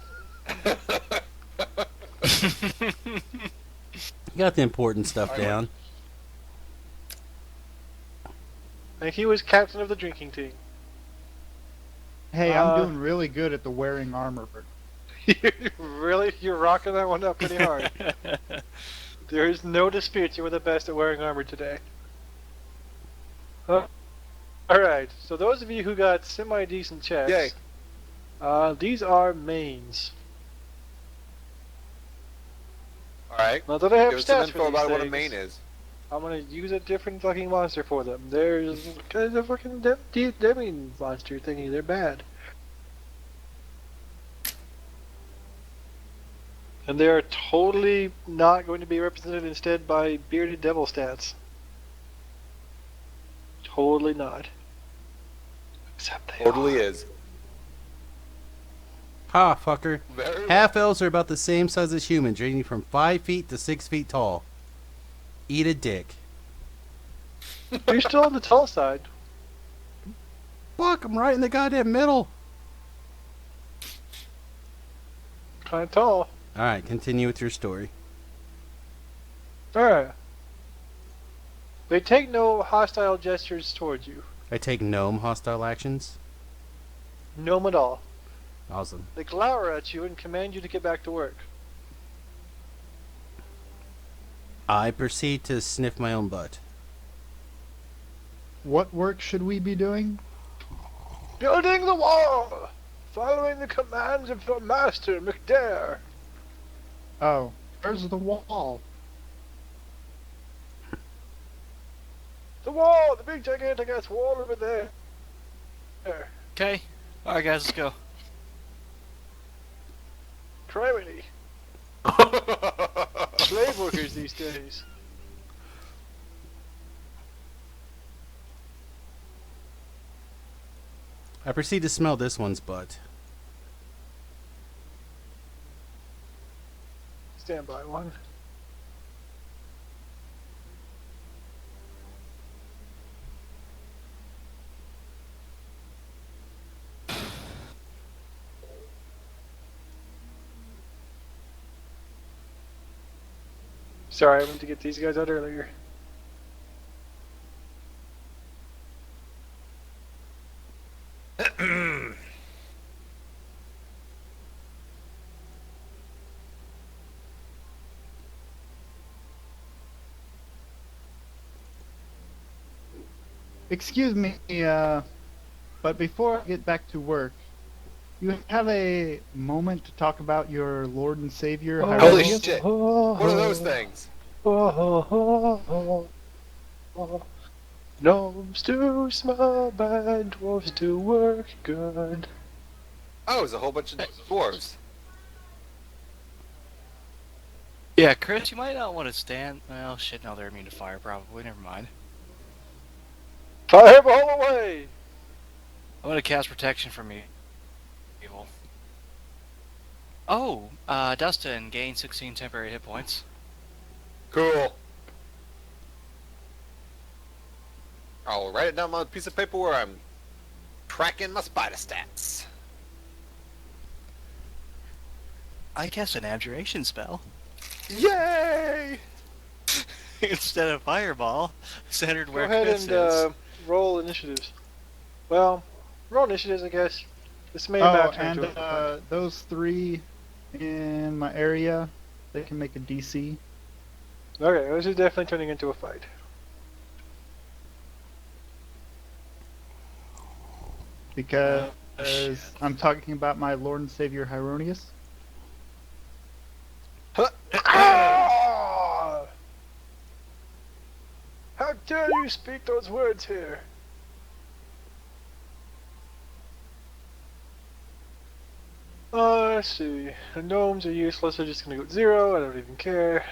You got the important stuff down. And he was captain of the drinking team. Hey, Uh, I'm doing really good at the wearing armor. Really? You're rocking that one up pretty hard. There is no dispute you were the best at wearing armor today. Alright, so those of you who got semi-decent checks, Yay. these are mains. Alright. Now that I have Give us some stats info for these about what a things, main is. I'm gonna use a different fucking monster for them. There's kind of fucking demon monster thingy. They're bad. And they are totally not going to be represented instead by bearded devil stats. Totally not. Except they Totally are. is. Ha, fucker. Very well. Half elves are about the same size as humans, ranging from 5 feet to 6 feet tall. Eat a dick. You're still on the tall side. Fuck, I'm right in the goddamn middle. Kind of tall. Alright, continue with your story. Alright. They take no hostile gestures towards you. I take gnome hostile actions. None at all. Awesome. They glower at you and command you to get back to work. I proceed to sniff my own butt. What work should we be doing? Building the wall! Following the commands of your master, McDare. Oh, where's the wall? The wall! The big gigantic ass wall over there. There. Okay. Alright, guys, let's go. Criminy. Slave workers these days. I proceed to smell this one's butt. Stand by one. Sorry, I meant to get these guys out earlier. Excuse me, but before I get back to work, you have a moment to talk about your Lord and Savior? Holy Hyrule? shit. What are those things? Gnomes do smell bad, dwarves do work good. Oh, it's a whole bunch of dwarves. Yeah, Chris, you might not want to stand. Well, shit, no, they're immune to fire, probably. Never mind. Fireball away! I'm gonna cast protection from me. Evil. Oh, Dustin, gain 16 temporary hit points. Cool. I'll write it down on a piece of paper where I'm tracking my spider stats. I cast an abjuration spell. Yay! Instead of fireball, centered Go where ahead Chris and is. roll initiatives. Well, roll initiatives, I guess. This may Oh, backtrack and to it. those 3 in my area, they can make a DC. Okay, this is definitely turning into a fight. Because shit. I'm talking about my Lord and Savior Hieronius. Ah! How dare you speak those words here? Let's see. The gnomes are useless. They're just gonna go 0. I don't even care.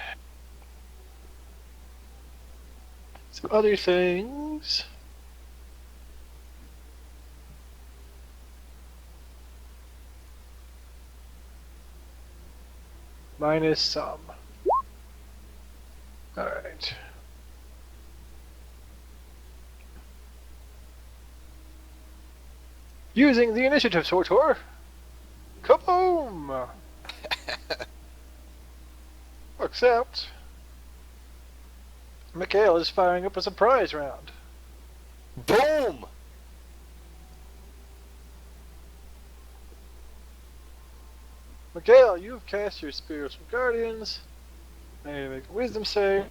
Some other things. Minus some. Alright. Using the initiative sorter. Kaboom! Except, Mikhail is firing up a surprise round. Boom! Mikhail, you've cast your Spiritual Guardians. I need to make a Wisdom save.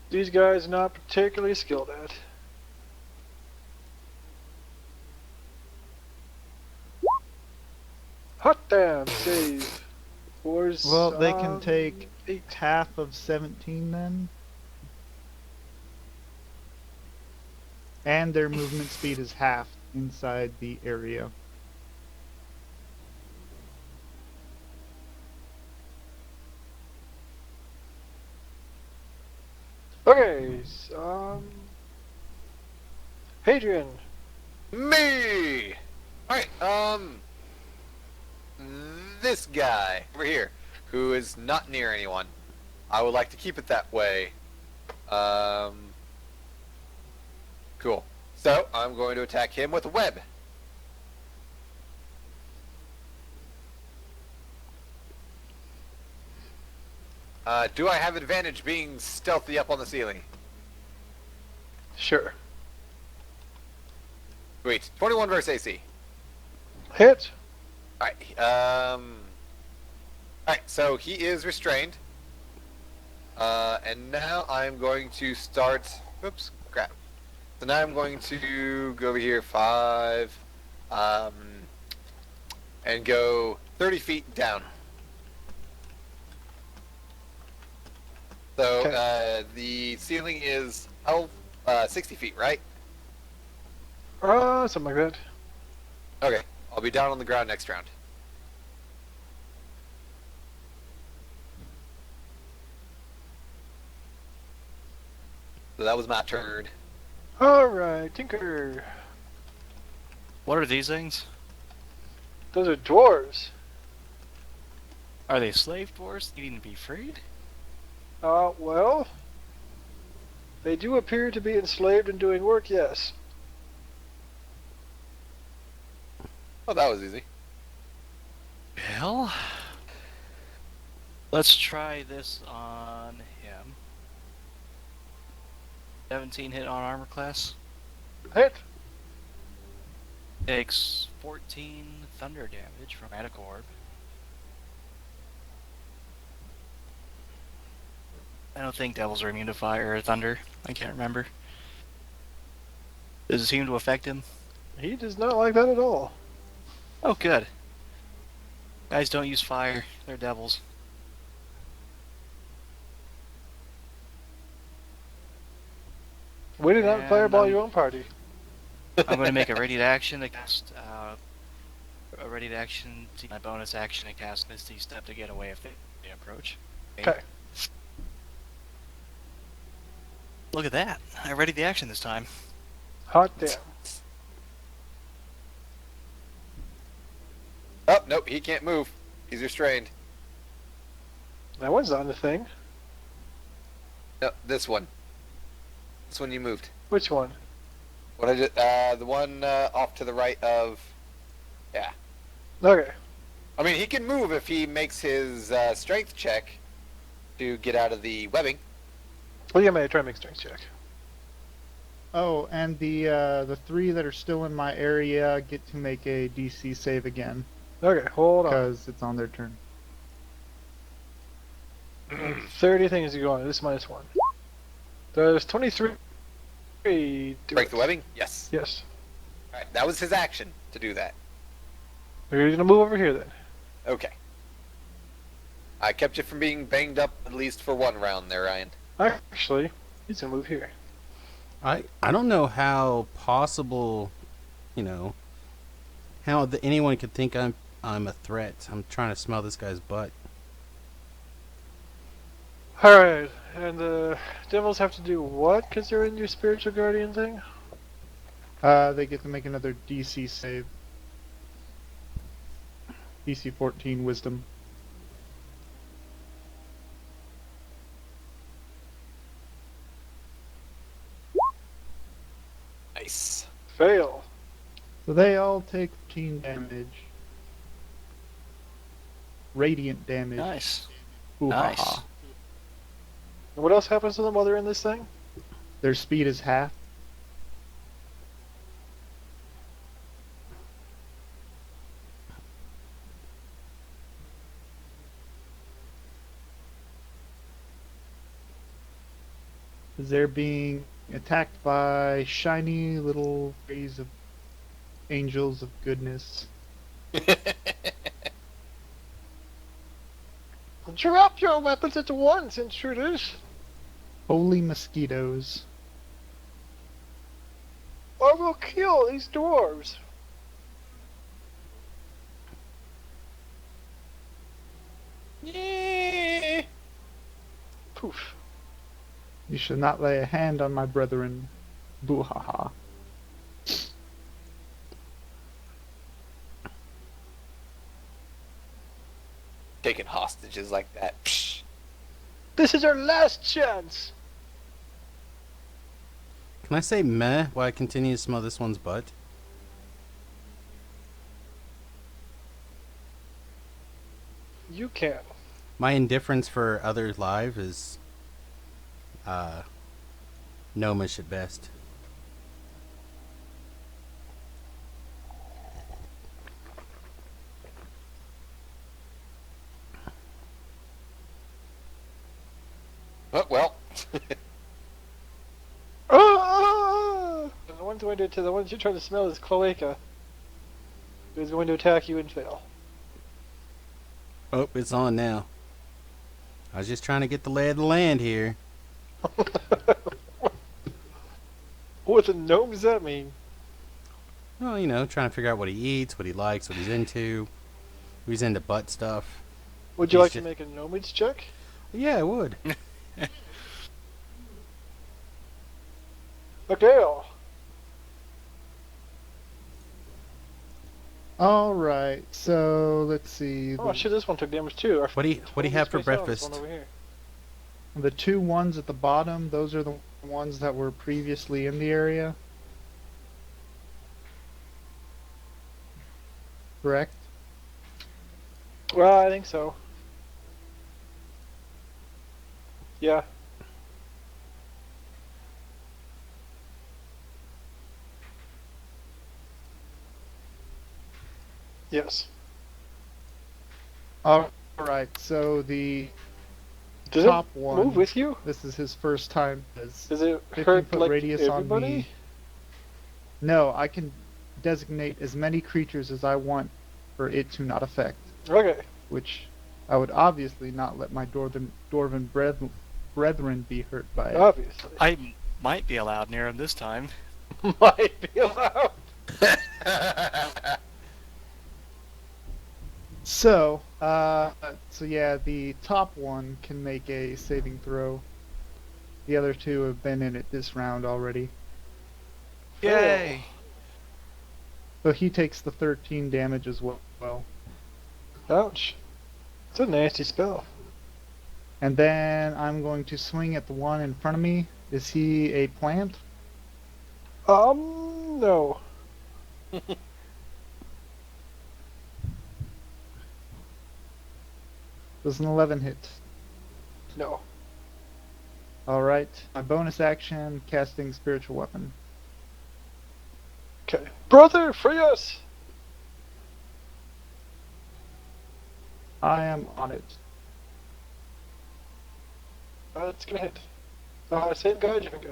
These guys are not particularly skilled at. Hot damn, save. Fours, Well, they can take 8. half of 17 then. And their movement speed is half inside the area. Okay, Hadrian. Me! Alright, this guy over here, who is not near anyone. I would like to keep it that way. Cool. So, I'm going to attack him with a web. Do I have advantage being stealthy up on the ceiling? Sure. Sweet. 21 versus AC. Hit. Alright, Alright, so he is restrained. And now I'm going to start... Oops, crap. So now I'm going to go over here 5, and go 30 feet down. So, Okay. the ceiling is 60 feet, right? Something like that. Okay, I'll be down on the ground next round. So that was my turn. Alright, Tinker. What are these things? Those are dwarves. Are they slave dwarves needing to be freed? Well, they do appear to be enslaved and doing work, yes. Oh, that was easy. Well, let's try this on him. 17 hit on armor class. Hit. Takes 14 thunder damage from Attic Orb. I don't think devils are immune to fire or thunder. I can't remember. Does it seem to affect him? He does not like that at all. Oh, good. Guys don't use fire. They're devils. We did not And, fireball your own party. I'm going to make a ready to action to cast a ready to action to my bonus action to cast Misty Step to get away if they approach. Okay. Look at that. I readied the action this time. Hot damn. Oh, nope, he can't move. He's restrained. That one's on the thing. No, this one. This one you moved. Which one? What I did, the one off to the right of Yeah. Okay. I mean, he can move if he makes his strength check to get out of the webbing. Well, yeah, may try and make a strength check. Oh, and the three that are still in my area get to make a DC save again Okay, hold on. because it's on their turn. 30 things you go on. This is -1. There's 23. Break the webbing? Yes. Yes. Alright, that was his action to do that. You're gonna move over here then. Okay. I kept you from being banged up at least for one round there, Ryan. Actually, he's gonna move here. I don't know how possible, how anyone could think I'm a threat. I'm trying to smell this guy's butt. Alright, and the devils have to do what? Because they're in your spiritual guardian thing? They get to make another DC save. DC 14 Wisdom. Nice. Fail. So they all take 15 damage. Radiant damage. Nice. Ooh-ha-ha. Nice. And what else happens to them while they're in this thing? Their speed is half. They're being attacked by shiny little rays of angels of goodness. Drop your weapons at once, intruders! Holy mosquitoes. Or we'll kill these dwarves! Yeah. Poof. You shall not lay a hand on my brethren. Boo-ha-ha. Taking hostages like that. Psh. This is our last chance! Can I say meh while I continue to smell this one's butt? You can. My indifference for others' lives is gnomish at best. Oh, well. Ah! And the one's going to the ones you're trying to smell is Cloaca. Who's going to attack you and fail. Oh, it's on now. I was just trying to get the lay of the land here. What the gnome does that mean? Well, trying to figure out what he eats, what he likes, what he's into. He's into butt stuff. Would you He's like to just- make a gnomage check? Yeah, I would. Miguel! Alright, so let's see. Oh shit, this one took damage too. What do you have for breakfast? One over here. The two ones at the bottom, those are the ones that were previously in the area. Correct? Well, I think so. Yeah. Yes. Alright, so the Does top it one, move with you? this is his first time. As Does it 50 hurt foot like radius on everybody? me. No, I can designate as many creatures as I want for it to not affect, Okay. which I would obviously not let my dwarven brethren be hurt by it. Obviously. I might be allowed near him this time. Might be allowed. So yeah, the top one can make a saving throw. The other two have been in it this round already. Yay! So he takes the 13 damage as well. Ouch. It's a nasty spell. And then I'm going to swing at the one in front of me. Is he a plant? No. Does an 11 hit? No. Alright. My bonus action, casting Spiritual Weapon. Okay. Brother, free us! I am on it. It's gonna hit. Same guy, different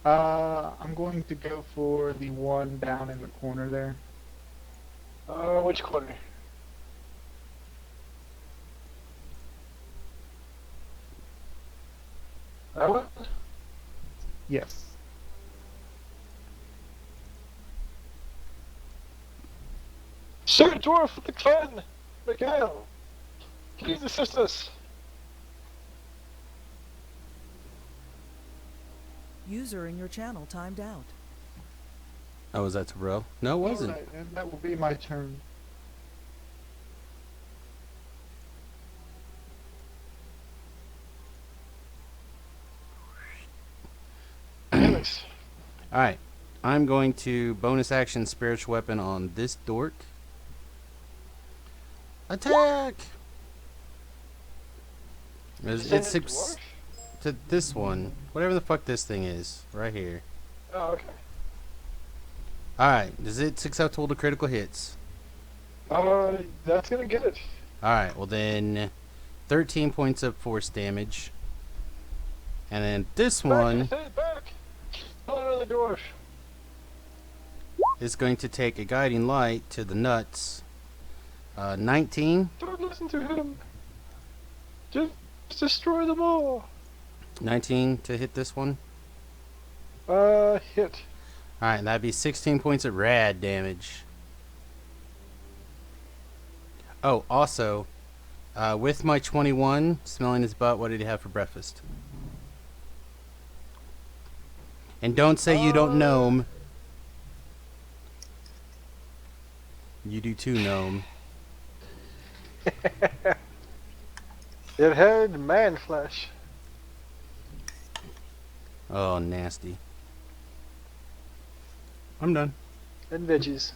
guy. I'm going to go for the one down in the corner there. Which corner? That one? Yes. Sir Dwarf of the clan! Miguel! Please assist us! User in your channel timed out. Oh, was that to Bro? No, it wasn't. Alright, and that will be my turn. Alex. Alright. I'm going to bonus action spiritual weapon on this dork. Attack! It's Send it six dwarf? to this one. Whatever the fuck this thing is. Right here. Oh, okay. Alright. Does it 6 out total critical hits? That's gonna get it. Alright. Well then, 13 points of force damage. And then this one Back! Follow the dwarf. is going to take a guiding light to the nuts. 19. Don't listen to him. Just destroy them all. 19 to hit this one. Hit. Alright, that'd be 16 points of rad damage. Oh, also, with my 21, smelling his butt, what did he have for breakfast? And don't say you don't gnome. You do too, gnome. It had man flesh. Oh, nasty. I'm done. And veggies.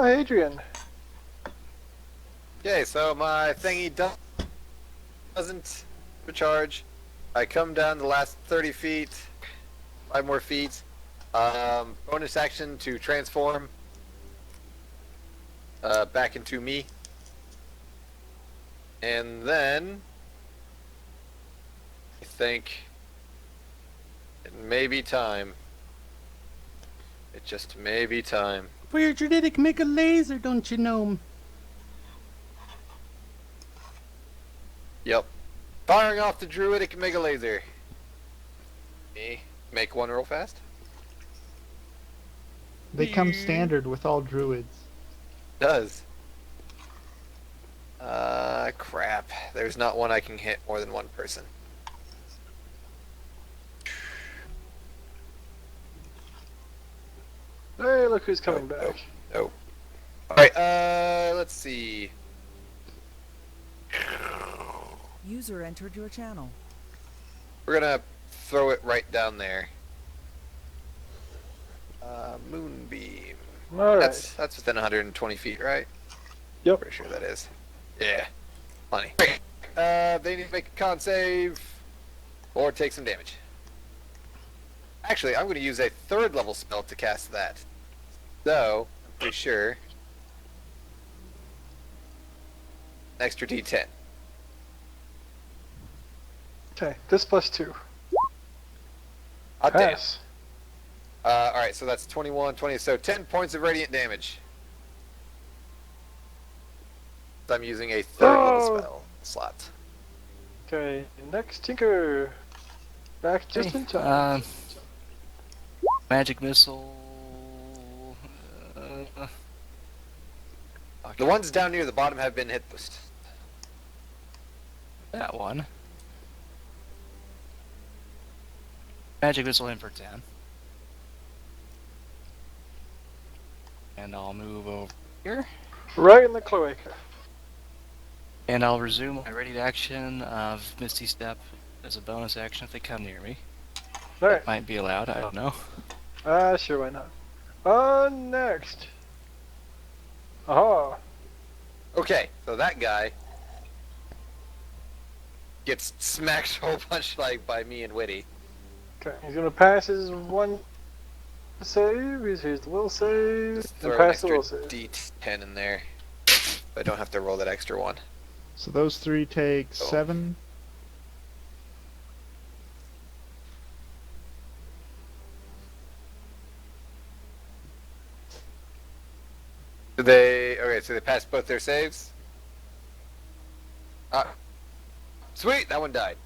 Adrian. Okay, so my thingy doesn't recharge. I come down the last 30 feet, 5 more feet. Bonus action to transform back into me. And then I think it may be time. It just may be time. For your genetic make a laser, don't you, gnome? Yep. Firing off the druidic mega laser. Me make one real fast. They come standard with all druids. Does. Crap. There's not one I can hit more than one person. Hey, look who's coming back. Oh. Alright, let's see. User entered your channel. We're gonna throw it right down there. Moonbeam. Alright. That's within 120 feet, right? Yep. Pretty sure that is. Yeah. Plenty. They need to make a con save or take some damage. Actually, I'm going to use a 3rd level spell to cast that. So, I'm pretty sure. Extra D10. Okay, this +2. Oh, damn. Pass. Alright, so that's 21, 20, so 10 points of radiant damage. So I'm using a 3rd level spell slot. Okay, next Tinker. Back just in time. Magic missile. The ones down near the bottom have been hit boost. That one. Magic missile in for 10. And I'll move over here. Right in the cloaca. And I'll resume my ready to action of Misty Step as a bonus action if they come near me. Alright. Might be allowed, I don't know. Sure, why not? Next. Aha. Okay, so that guy gets smacked a whole bunch like by me and Witty. Okay, he's gonna pass his one save. Here's the will save. Just And throw an pass the extra will save. D10 in there. I don't have to roll that extra one. So those three take Oh. 7. Okay, so they passed both their saves? Sweet, that one died.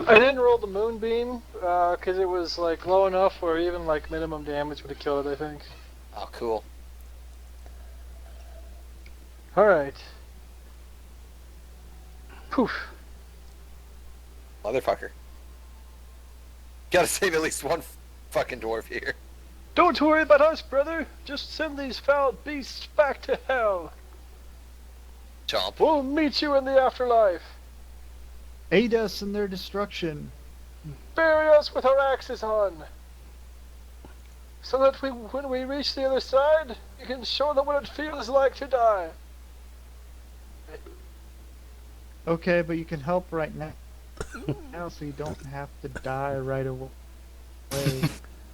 I didn't roll the moonbeam because it was like low enough where even like minimum damage would have killed it. I think. Oh, cool. All right. Poof. Motherfucker. Gotta save at least one fucking dwarf here. Don't worry about us, brother. Just send these foul beasts back to hell. Chomp. We'll meet you in the afterlife. Aid us in their destruction. Bury us with our axes on. So that when we reach the other side, we can show them what it feels like to die. Okay, but you can help right now. Now, so you don't have to die right away.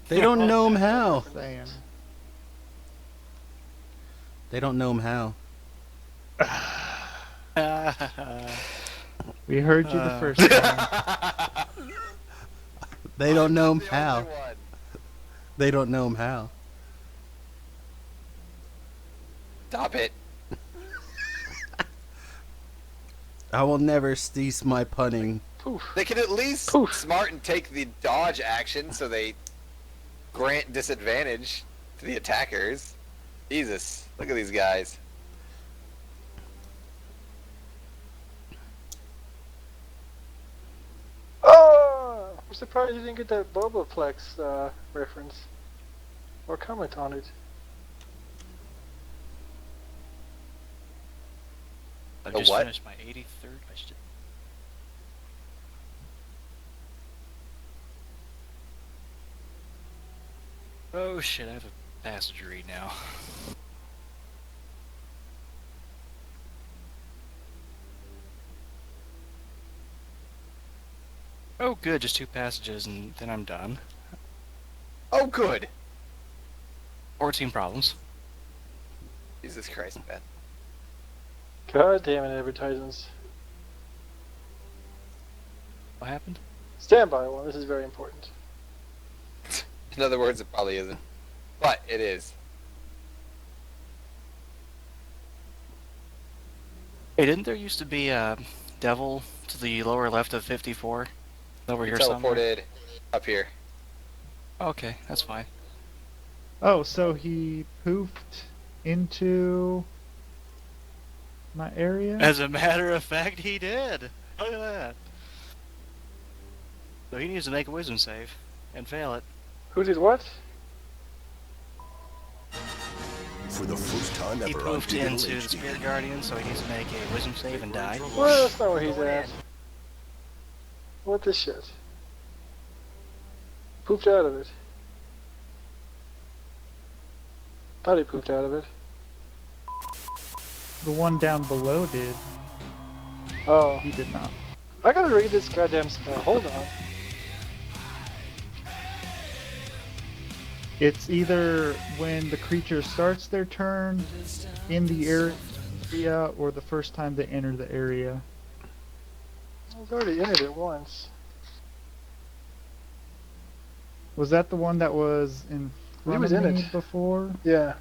They don't know him how. Saying. They don't know him how. We heard you the first time. They don't know him The how. only one. They don't know him how. Stop it. I will never cease my punning. Poof. They can at least Poof. smart and take the dodge action so they grant disadvantage to the attackers. Jesus, look at these guys. Oh! I'm surprised you didn't get that Boboplex reference. Or comment on it. I've A just what? finished my 83rd question. Oh shit, I have a passage to read now. Oh good, just 2 passages and then I'm done. Oh, good. 14 problems. Jesus Christ, man. God damn it, advertisements. What happened? Stand by one, this is very important. In other words, it probably isn't. But it is. Hey, didn't there used to be a devil to the lower left of 54? Over He here somewhere? teleported up here. Okay, that's fine. Oh, so he poofed into my area? As a matter of fact, he did. Look at that. So he needs to make a wisdom save and fail it. Who did what? For the first time He ever on poofed Digital into the HD. Spirit Guardian, so he needs to make a wisdom save and die. Well, that's not where he's at. What the shit? Pooped out of it. Thought he pooped out of it. The one down below did. Oh. He did not. I gotta read this goddamn spell. Hold on. It's either when the creature starts their turn in the area or the first time they enter the area. I've already entered it once. Was that the one that was in He front was of in me it. before? Yeah.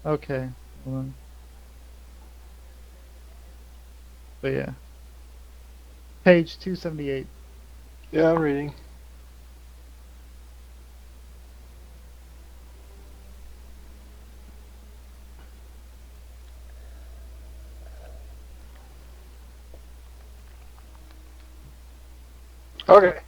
Okay. Hold on. But yeah. Page 278. Yeah, I'm reading. Okay.